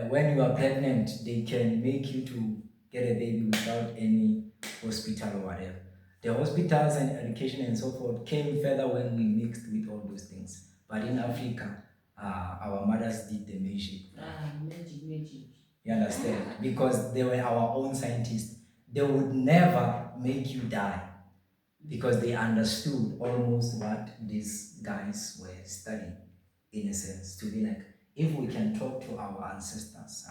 when you are pregnant, they can make you to get a baby without any hospital or whatever. The hospitals and education and so forth came further when we mixed with all those things. But in Africa, our mothers did the magic. Magic. You understand? Because they were our own scientists. They would never make you die because they understood almost what these guys were studying, in a sense, to be like, if we can talk to our ancestors,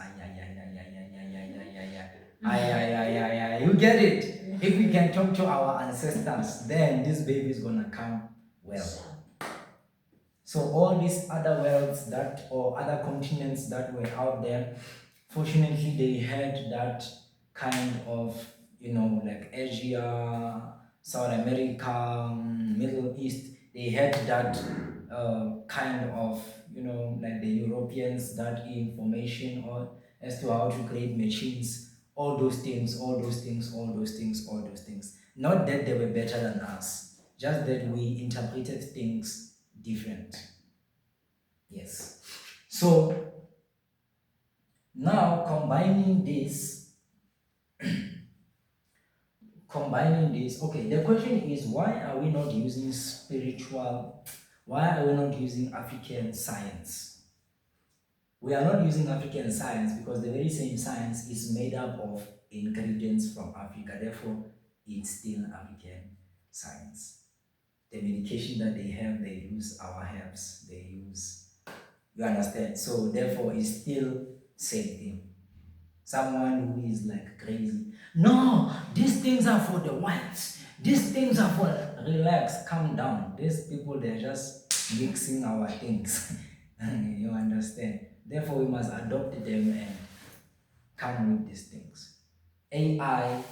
You get it? If we can talk to our ancestors, then this baby is gonna come well. So all these other worlds that or other continents that were out there, fortunately they had that kind of, like Asia, South America, Middle East, they had that kind of, like the Europeans, that information or as to how to create machines, all those things, all those things, all those things, all those things. Not that they were better than us, just that we interpreted things different. Yes. So now combining this, okay, the question is, why are we not using African science? We are not using African science because the very same science is made up of ingredients from Africa, therefore it's still African science. The medication that they have, they use our herbs, you understand? So therefore it's still same thing. Someone who is like crazy. No, these things are for the whites. These things are for, relax, calm down. These people, they're just mixing our things. You understand? Therefore, we must adopt them and come with these things. AI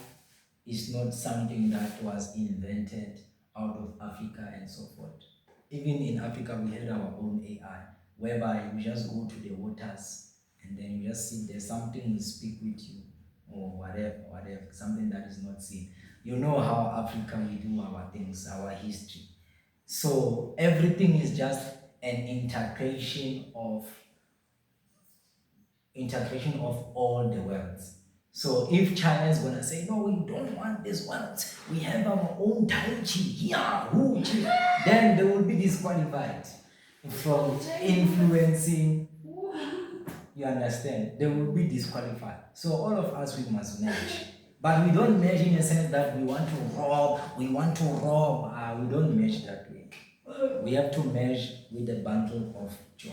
is not something that was invented out of Africa and so forth. Even in Africa, we had our own AI, whereby you just go to the waters and then you just sit there, something will speak with you, or whatever, something that is not seen. You know how Africa we do our things, our history. So everything is just an integration of all the worlds. So if China is gonna say, no, we don't want this world, we have our own Tai Chi, yeah, Wu Chi, then they will be disqualified from influencing. You understand? They will be disqualified. So all of us, we must merge. But we don't merge in a sense that we want to rob. We don't merge that way. We have to merge with the bundle of joy.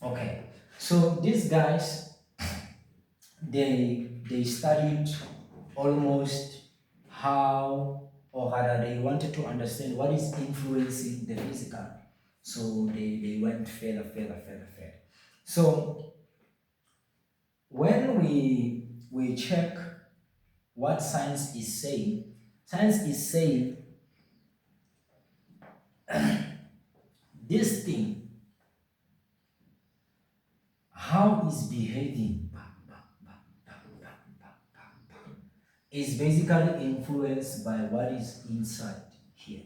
Okay. So these guys, they studied almost how, or rather they wanted to understand what is influencing the physical. So they went further. So when we check what science is saying this thing, how is behaving, is basically influenced by what is inside here.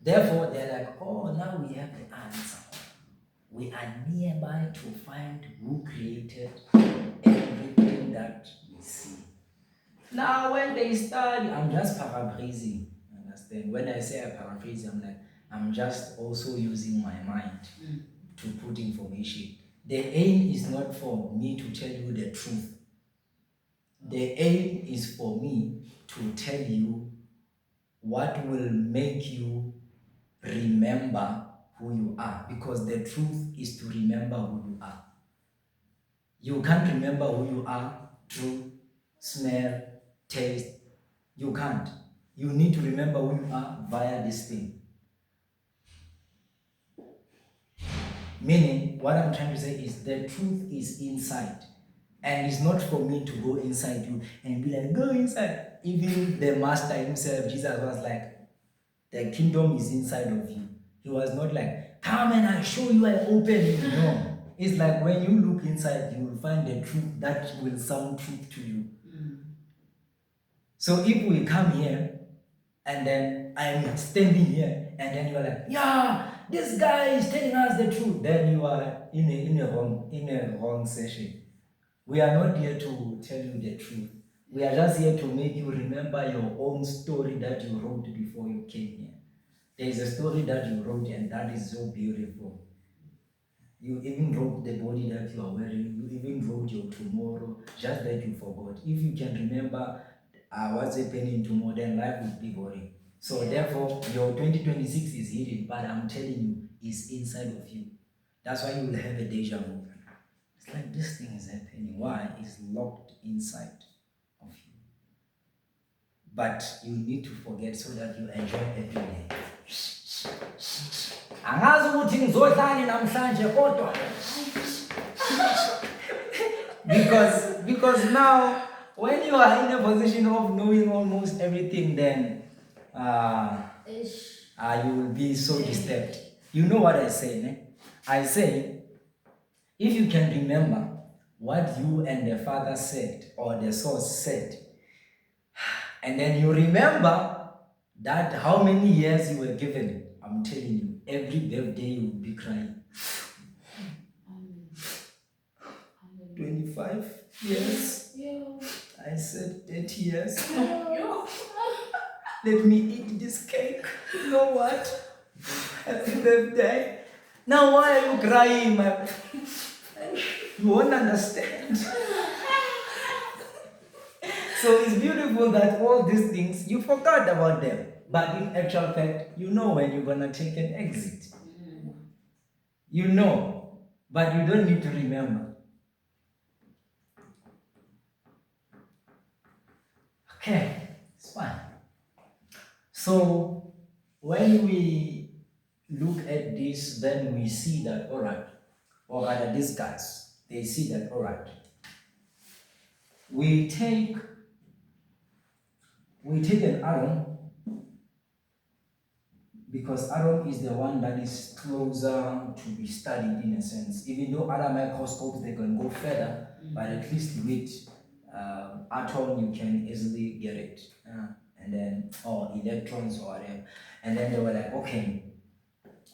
Therefore, they're like, oh, now we have the answer. We are nearby to find who created everything that we see. Now, when they study, I'm just paraphrasing. Understand? When I say I paraphrase, I'm just also using my mind to put information. The aim is not for me to tell you the truth. The aim is for me to tell you what will make you remember who you are, because the truth is to remember who you are. You can't remember who you are through smell, taste. You can't. You need to remember who you are via this thing. Meaning, what I'm trying to say is the truth is inside. And it's not for me to go inside you and be like, go inside. Even the master himself, Jesus, was like, the kingdom is inside of you. He was not like, come and I show you, I open you. No. It's like when you look inside, you will find the truth that will sound truth to you. So if we come here and then I'm standing here and then you're like, yeah, this guy is telling us the truth, then you are in a wrong session. We are not here to tell you the truth. We are just here to make you remember your own story that you wrote before you came here. There is a story that you wrote and that is so beautiful. You even wrote the body that you are wearing. You even wrote your tomorrow, just that you forgot. If you can remember what's happening tomorrow, then life would be boring. So therefore, your 2026 is hidden, but I'm telling you, it's inside of you. That's why you will have a deja vu. like this thing is happening. Why? It's locked inside of you. But you need to forget so that you enjoy every day. Angazi ukuthi ngizodlani namhlanje kodwa. Because now when you are in a position of knowing almost everything, then you will be so disturbed. You know what I say, ne? I say, if you can remember what you and the Father said or the source said, and then you remember that how many years you were given, I'm telling you, every birthday you will be crying. 25 years. I said 30 years. Let me eat this cake. You know what? Happy birthday. Now why are you crying, my? You won't understand. So it's beautiful that all these things, you forgot about them. But in actual fact, you know when you're gonna take an exit. You know, but you don't need to remember. Okay, it's fine. So when we look at this, then we see that, all right, or rather these guys, they see that, all right, we take an arrow, because Aaron is the one that is closer to be studied in a sense. Even though other microscopes, they can go further, but at least with atom, you can easily get it. And then, or electrons or whatever. And then they were like, okay,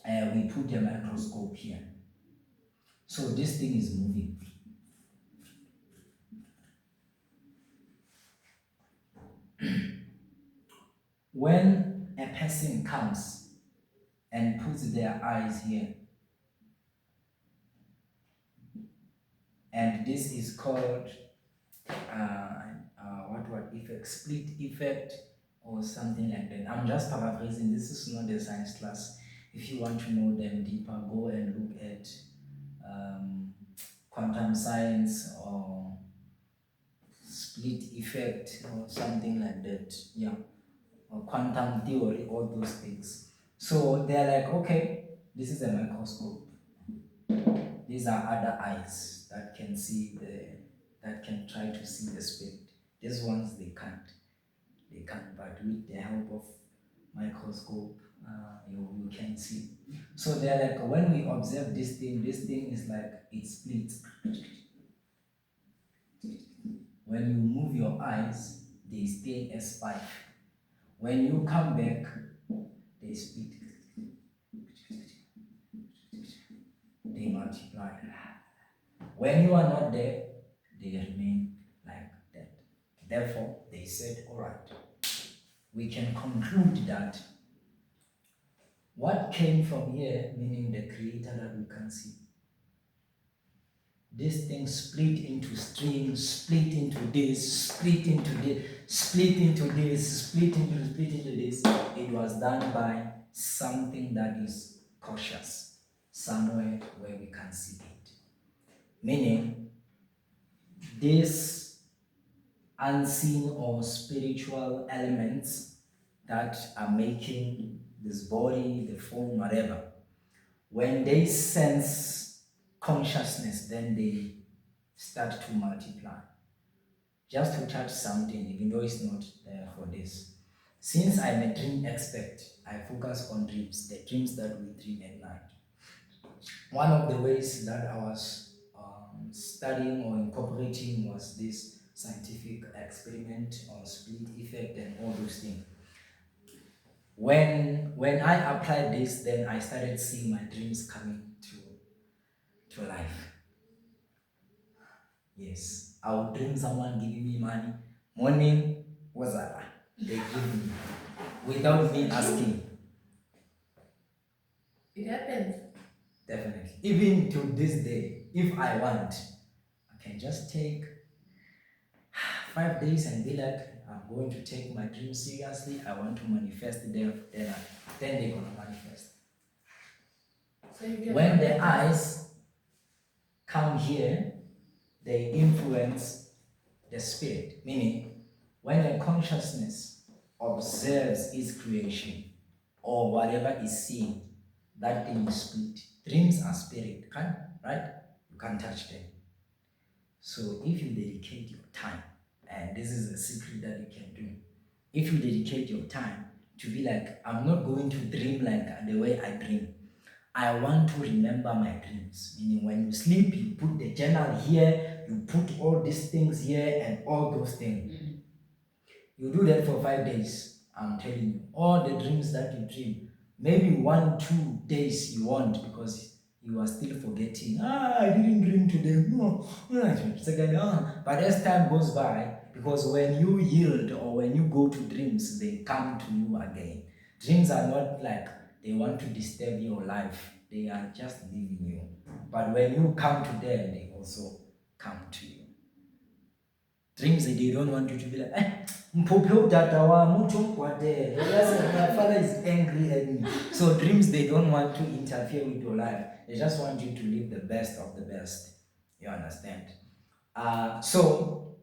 we put a microscope here. So this thing is moving. When a person comes and puts their eyes here, and this is called what effect, split effect or something like that. I'm just paraphrasing. This is not a science class. If you want to know them deeper, go and look at quantum science or split effect or something like that. Yeah, or quantum theory, all those things. So they're like, okay, this is a microscope. These are other eyes that can see that can try to see the spirit. These ones they can't. But with the help of microscope, you can see. So they're like, when we observe this thing is like it splits. When you move your eyes, they stay as 5. When you come back, they split. They multiply. When you are not there, they remain like that. Therefore, they said, all right, we can conclude that what came from here, meaning the creator that we can see, this thing split into strings, split into this, split into this, split into this, split into this. It was done by something that is cautious, somewhere where we can see it. Meaning, these unseen or spiritual elements that are making this body, the form, whatever, when they sense consciousness, then they start to multiply. Just to touch something, even though it's not there for this. Since I'm a dream expert, I focus on dreams, the dreams that we dream at night. One of the ways that I was studying or incorporating was this scientific experiment on split effect and all those things. When I applied this, then I started seeing my dreams coming to life. Yes, I would dream someone giving me money. Morning was they give me without me asking. It happens. Definitely. Even to this day, if I want, I can just take 5 days and be like, I'm going to take my dream seriously. I want to manifest them. Then they're gonna manifest. So you get When the eyes come here, they influence the spirit. Meaning, when a consciousness observes its creation or whatever is seen, that thing is spirit. Dreams are spirit, right? You can't touch them. So if you dedicate your time, and this is a secret that you can do, if you dedicate your time to be like, I'm not going to dream like the way I dream. I want to remember my dreams. Meaning, when you sleep, you put the journal here, you put all these things here, and all those things. You do that for 5 days. I'm telling you, all the dreams that you dream, maybe 1, 2 days you won't because you are still forgetting. I didn't dream today. No. Second, but as time goes by, because when you yield or when you go to dreams, they come to you again. Dreams are not like they want to disturb your life, they are just leaving you. But when you come to them, they also come to you. Dreams, they don't want you to be like, my father is angry at me. So dreams, they don't want to interfere with your life. They just want you to live the best of the best. You understand? So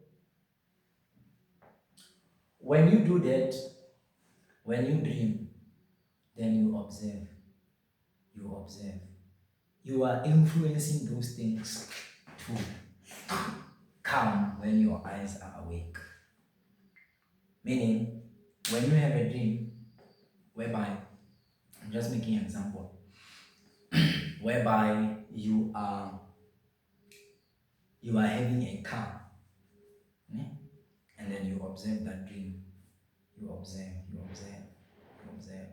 when you do that, when you dream, then you observe. You observe. You are influencing those things to come when your eyes are awake. Meaning, when you have a dream whereby, I'm just making an example, whereby you are having a car, and then you observe that dream. You observe, you observe, you observe,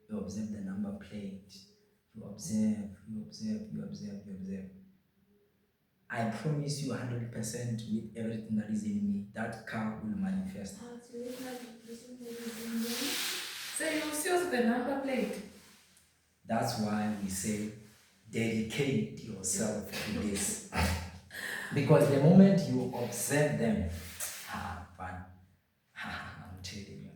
you observe the number plate. You observe, you observe, you observe, you observe. I promise you 100% with everything that is in me, that car will manifest. So you see also the number plate. That's why we say dedicate yourself to this. Because the moment you observe them, fun. I'm telling you.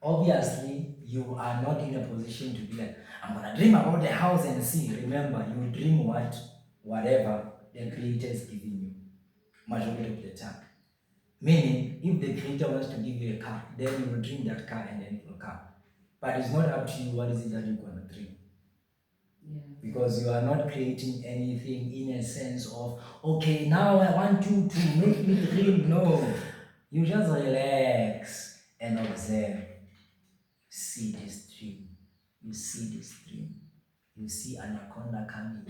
Obviously, you are not in a position to be like, I'm gonna dream about the house and see. Remember, you dream whatever the creator is giving you, majority of the time. Meaning, if the creator wants to give you a car, then you will dream that car and then it will come. But it's not up to you what is it that you're gonna dream. Yeah. Because you are not creating anything in a sense of, okay, now I want you to make me dream. No, you just relax and observe. See this dream. You see this dream. You see anaconda coming,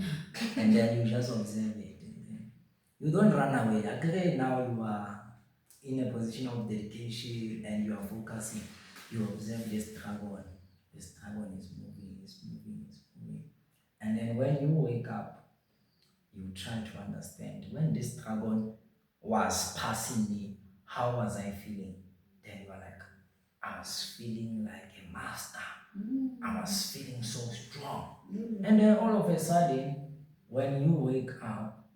and then you just observe it. And then you don't run away. Okay, now you are in a position of dedication and you are focusing. You observe this dragon. This dragon is moving, is moving, is moving. And then when you wake up, you try to understand when this dragon was passing me, how was I feeling? Then you are like, I was feeling like a master. I was feeling so strong. And then all of a sudden, when you wake up,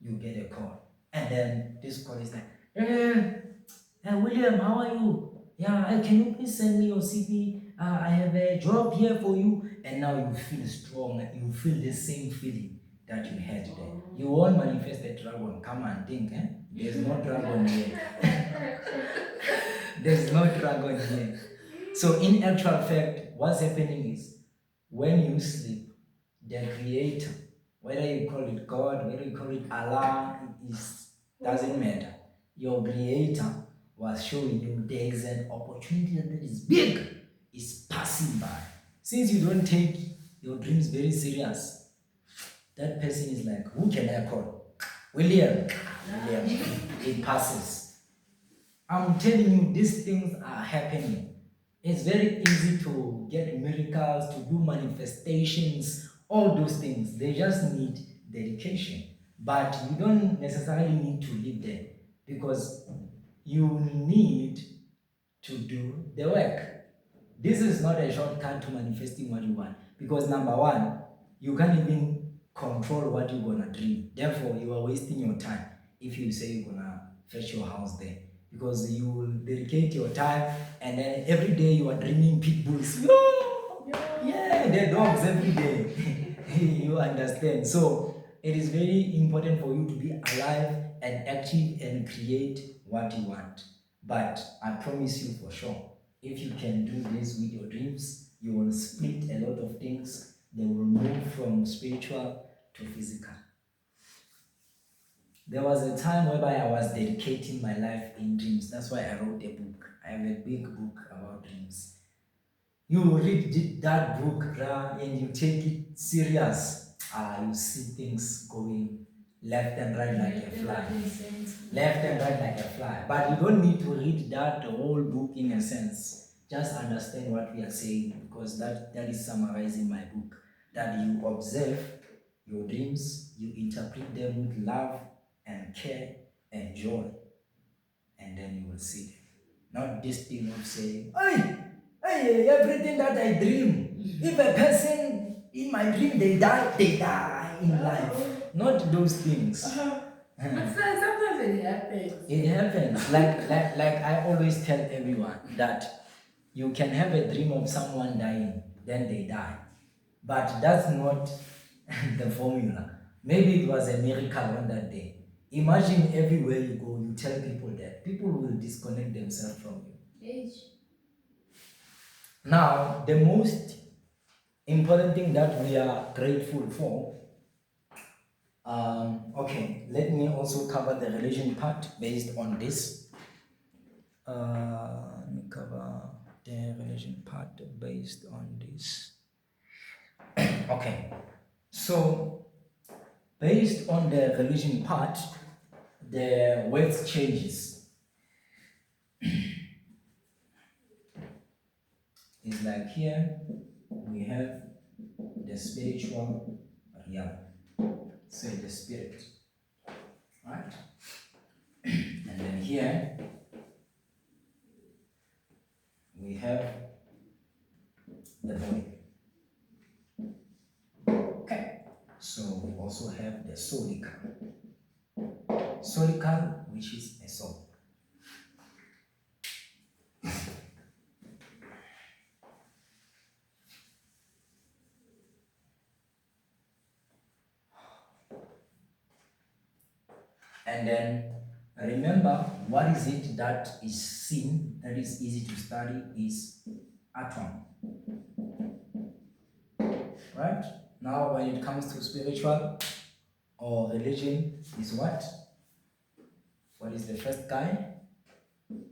you get a call. And then this call is like, hey, William, how are you? Yeah, can you please send me your CV? I have a job here for you. And now you feel strong. You feel the same feeling that you had there. You won't manifest the dragon. Come and think, There's no dragon here. There's no dragon here. So in actual fact, what's happening is when you sleep, the creator, whether you call it God, whether you call it Allah, doesn't matter. Your creator was showing you there is an opportunity that is big, is passing by. Since you don't take your dreams very serious, that person is like, who can I call? William. It passes. I'm telling you, these things are happening. It's very easy to get miracles, to do manifestations, all those things. They just need dedication. But you don't necessarily need to live there because you need to do the work. This is not a shortcut to manifesting what you want because number one, you can't even control what you're gonna dream. Therefore, you are wasting your time if you say you're gonna fetch your house there because you will dedicate your time and then every day you are dreaming pit bulls. Yeah, the dogs every day. You understand? So it is very important for you to be alive and active and create what you want. But I promise you for sure, if you can do this with your dreams, you will split a lot of things. They will move from spiritual to physical. There was a time whereby I was dedicating my life in dreams. That's why I wrote a book. I have a big book about dreams. You read that book, and you take it serious. You see things going left and right like a fly. Left and right like a fly. But you don't need to read that whole book in a sense. Just understand what we are saying, because that is summarizing my book. That you observe your dreams, you interpret them with love and care and joy, and then you will see them. Not this thing of saying, hey, everything that I dream, if a person in my dream they die in life. Not those things. But sometimes it happens. It happens. Like I always tell everyone that you can have a dream of someone dying, then they die. But that's not the formula. Maybe it was a miracle on that day. Imagine everywhere you go, you tell people that people will disconnect themselves from you. Age. Now, the most important thing that we are grateful for, okay, let me also cover the religion part based on this. Let me cover the religion part based on this. Okay, so based on the religion part, the words changes. It's like here we have the spiritual realm. Say the spirit, right? And then here we have the body. Okay, so we also have the solical. Solical, which is a soul. And then remember, what is it that is seen, that is easy to study, is atom. Right? Now, when it comes to spiritual or religion, is what? What is the first guy?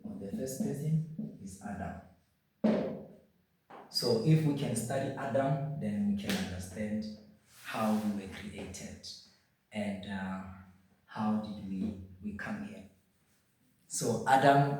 Or the first person is Adam. So if we can study Adam, then we can understand how we were created and how did we come here. So Adam,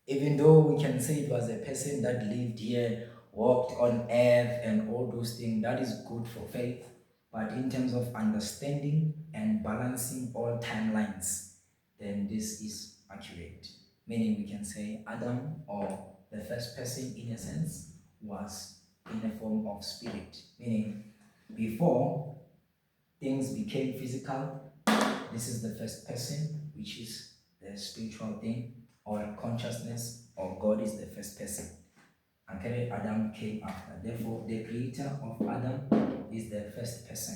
even though we can say it was a person that lived here, walked on earth and all those things, that is good for faith. But in terms of understanding and balancing all timelines, then this is accurate. Meaning we can say Adam, or the first person in a sense, was in a form of spirit. Meaning before things became physical, this is the first person, which is the spiritual thing, or consciousness, or God is the first person. Okay, Adam came after. Therefore, the creator of Adam is the first person,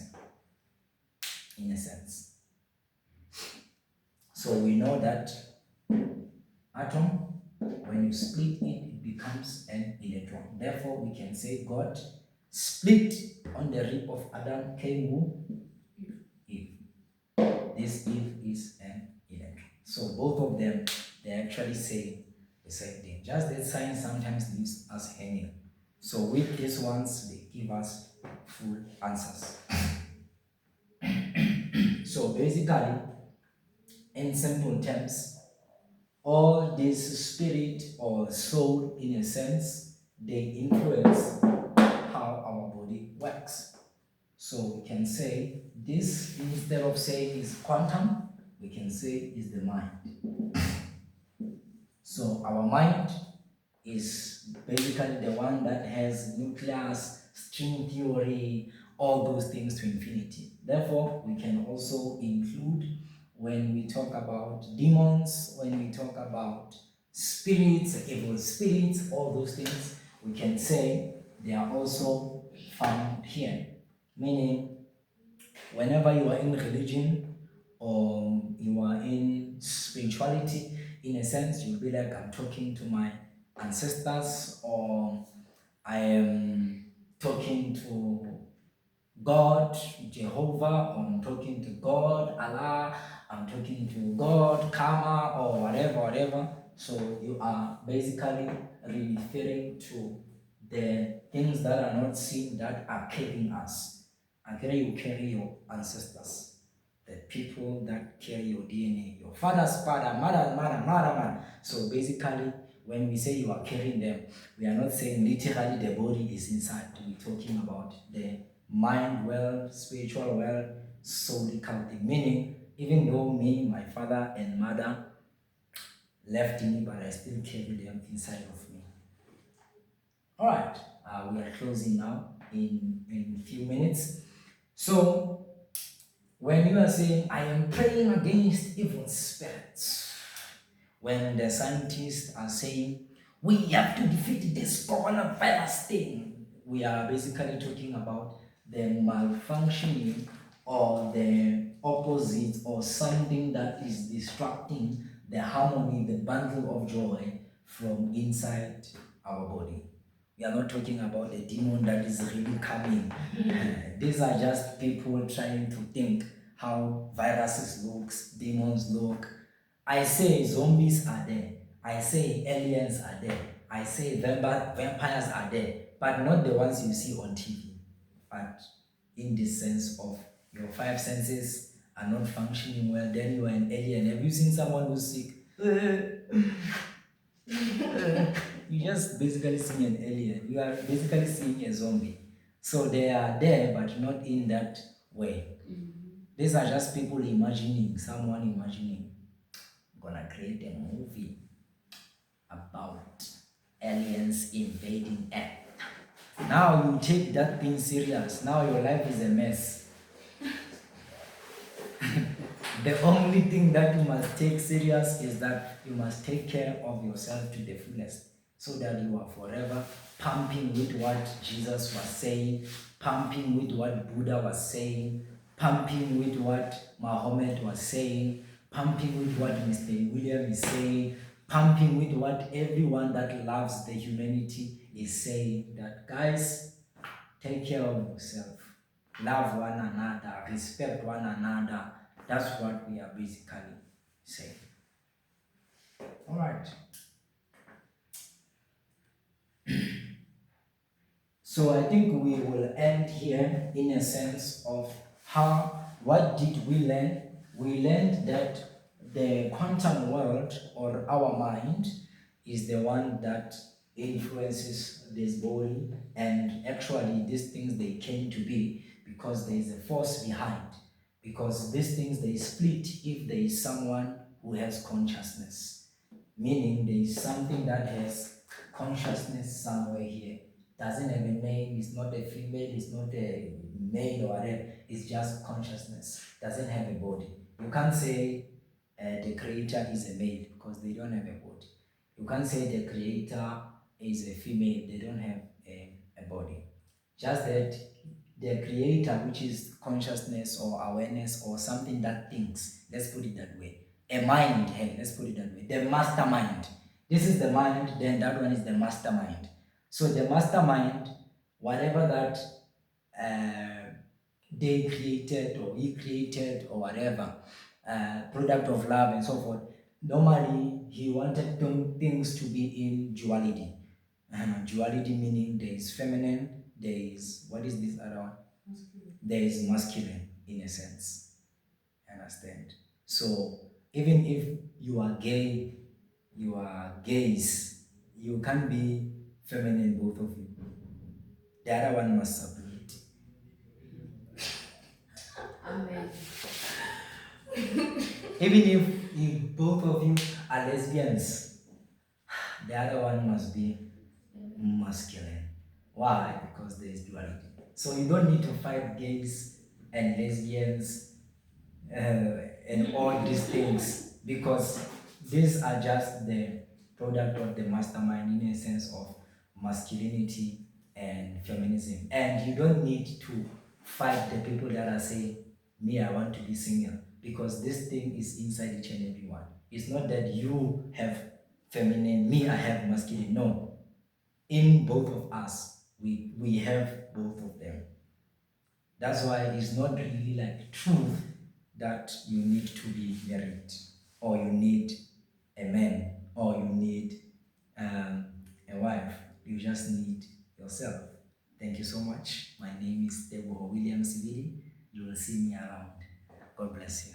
in a sense. So we know that atom, when you split it, it becomes an electron. Therefore, we can say God split on the rib of Adam, came who? Eve. This Eve is an electron. So both of them, they actually say the same thing. Just that science sometimes leaves us hanging. So with these ones, they give us full answers. So basically, in simple terms, all this spirit or soul, in a sense, they influence how our body works. So we can say this, instead of saying is quantum, we can say is the mind. So our mind is basically the one that has nucleus, string theory, all those things to infinity. Therefore, we can also include, when we talk about demons, when we talk about spirits, evil spirits, all those things, we can say they are also found here. Meaning, Whenever you are in religion or you are in spirituality, in a sense, you'll be like, I'm talking to my ancestors, or I am talking to God, Jehovah, or I'm talking to God, Allah, I'm talking to God, Karma, or whatever, whatever. So you are basically referring to the things that are not seen that are carrying us. And then you carry your ancestors, the people that carry your DNA, your father's father, mother. So basically, when we say you are carrying them, we are not saying literally the body is inside. We're talking about the mind world, spiritual world, soulical thing. Meaning, even though me, my father and mother left me, but I still carry them inside of me. All right, we are closing now in a few minutes. So when you are saying, I am praying against evil spirits, when the scientists are saying, we have to defeat this coronavirus thing, we are basically talking about the malfunctioning or the opposite or something that is distracting the harmony, the bundle of joy from inside our body. We are not talking about a demon that is really coming. These are just people trying to think how viruses looks, demons look. I say zombies are there. I say aliens are there. I say vampires are there, but not the ones you see on TV. But in the sense of your five senses are not functioning well, then you are an alien. Have you seen someone who's sick? You just basically see an alien. You are basically seeing a zombie. So they are there, but not in that way. These are just people imagining, someone imagining, I'm gonna create a movie about aliens invading Earth. Now you take that thing serious. Now your life is a mess. The only thing that you must take serious is that you must take care of yourself to the fullest, so that you are forever pumping with what Jesus was saying, pumping with what Buddha was saying, pumping with what Muhammad was saying, pumping with what Mr. William is saying, pumping with what everyone that loves the humanity is saying, that guys, take care of yourself, love one another, respect one another. That's what we are basically saying. All right. So I think we will end here in a sense of what did we learn? We learned that the quantum world, or our mind, is the one that influences this body, and actually these things, they came to be because there is a force behind, because these things, they split if there is someone who has consciousness, meaning there is something that has consciousness somewhere here. Doesn't have a name, it's not a female, it's not a male or whatever, it's just consciousness. Doesn't have a body. You can't say the creator is a male because they don't have a body. You can't say the creator is a female, they don't have a body. Just that the creator, which is consciousness or awareness or something that thinks, let's put it that way. A mind, hey, let's put it that way. The mastermind. This is the mind, then that one is the mastermind. So the mastermind, whatever that they created or he created or whatever, product of love and so forth, normally he wanted things to be in duality. Duality meaning there is feminine, there is, what is this other one? There is masculine in a sense. Understand? So even if you are gay, you are gays, you can't be feminine, both of you. The other one must separate. Amen. Even if both of you are lesbians, the other one must be masculine. Why? Because there is duality. So you don't need to fight gays and lesbians and all these things, because these are just the product of the mastermind, in a sense of masculinity and feminism. And you don't need to fight the people that are saying Me, I want to be single, because this thing is inside each and every one. It's not that you have feminine, me, I have masculine. No. In both of us, we have both of them. That's why it's not really like truth that you need to be married, or you need a man, or you need a wife. You just need yourself. Thank you so much. My name is Teboho William Sebili. You will see me around. God bless you.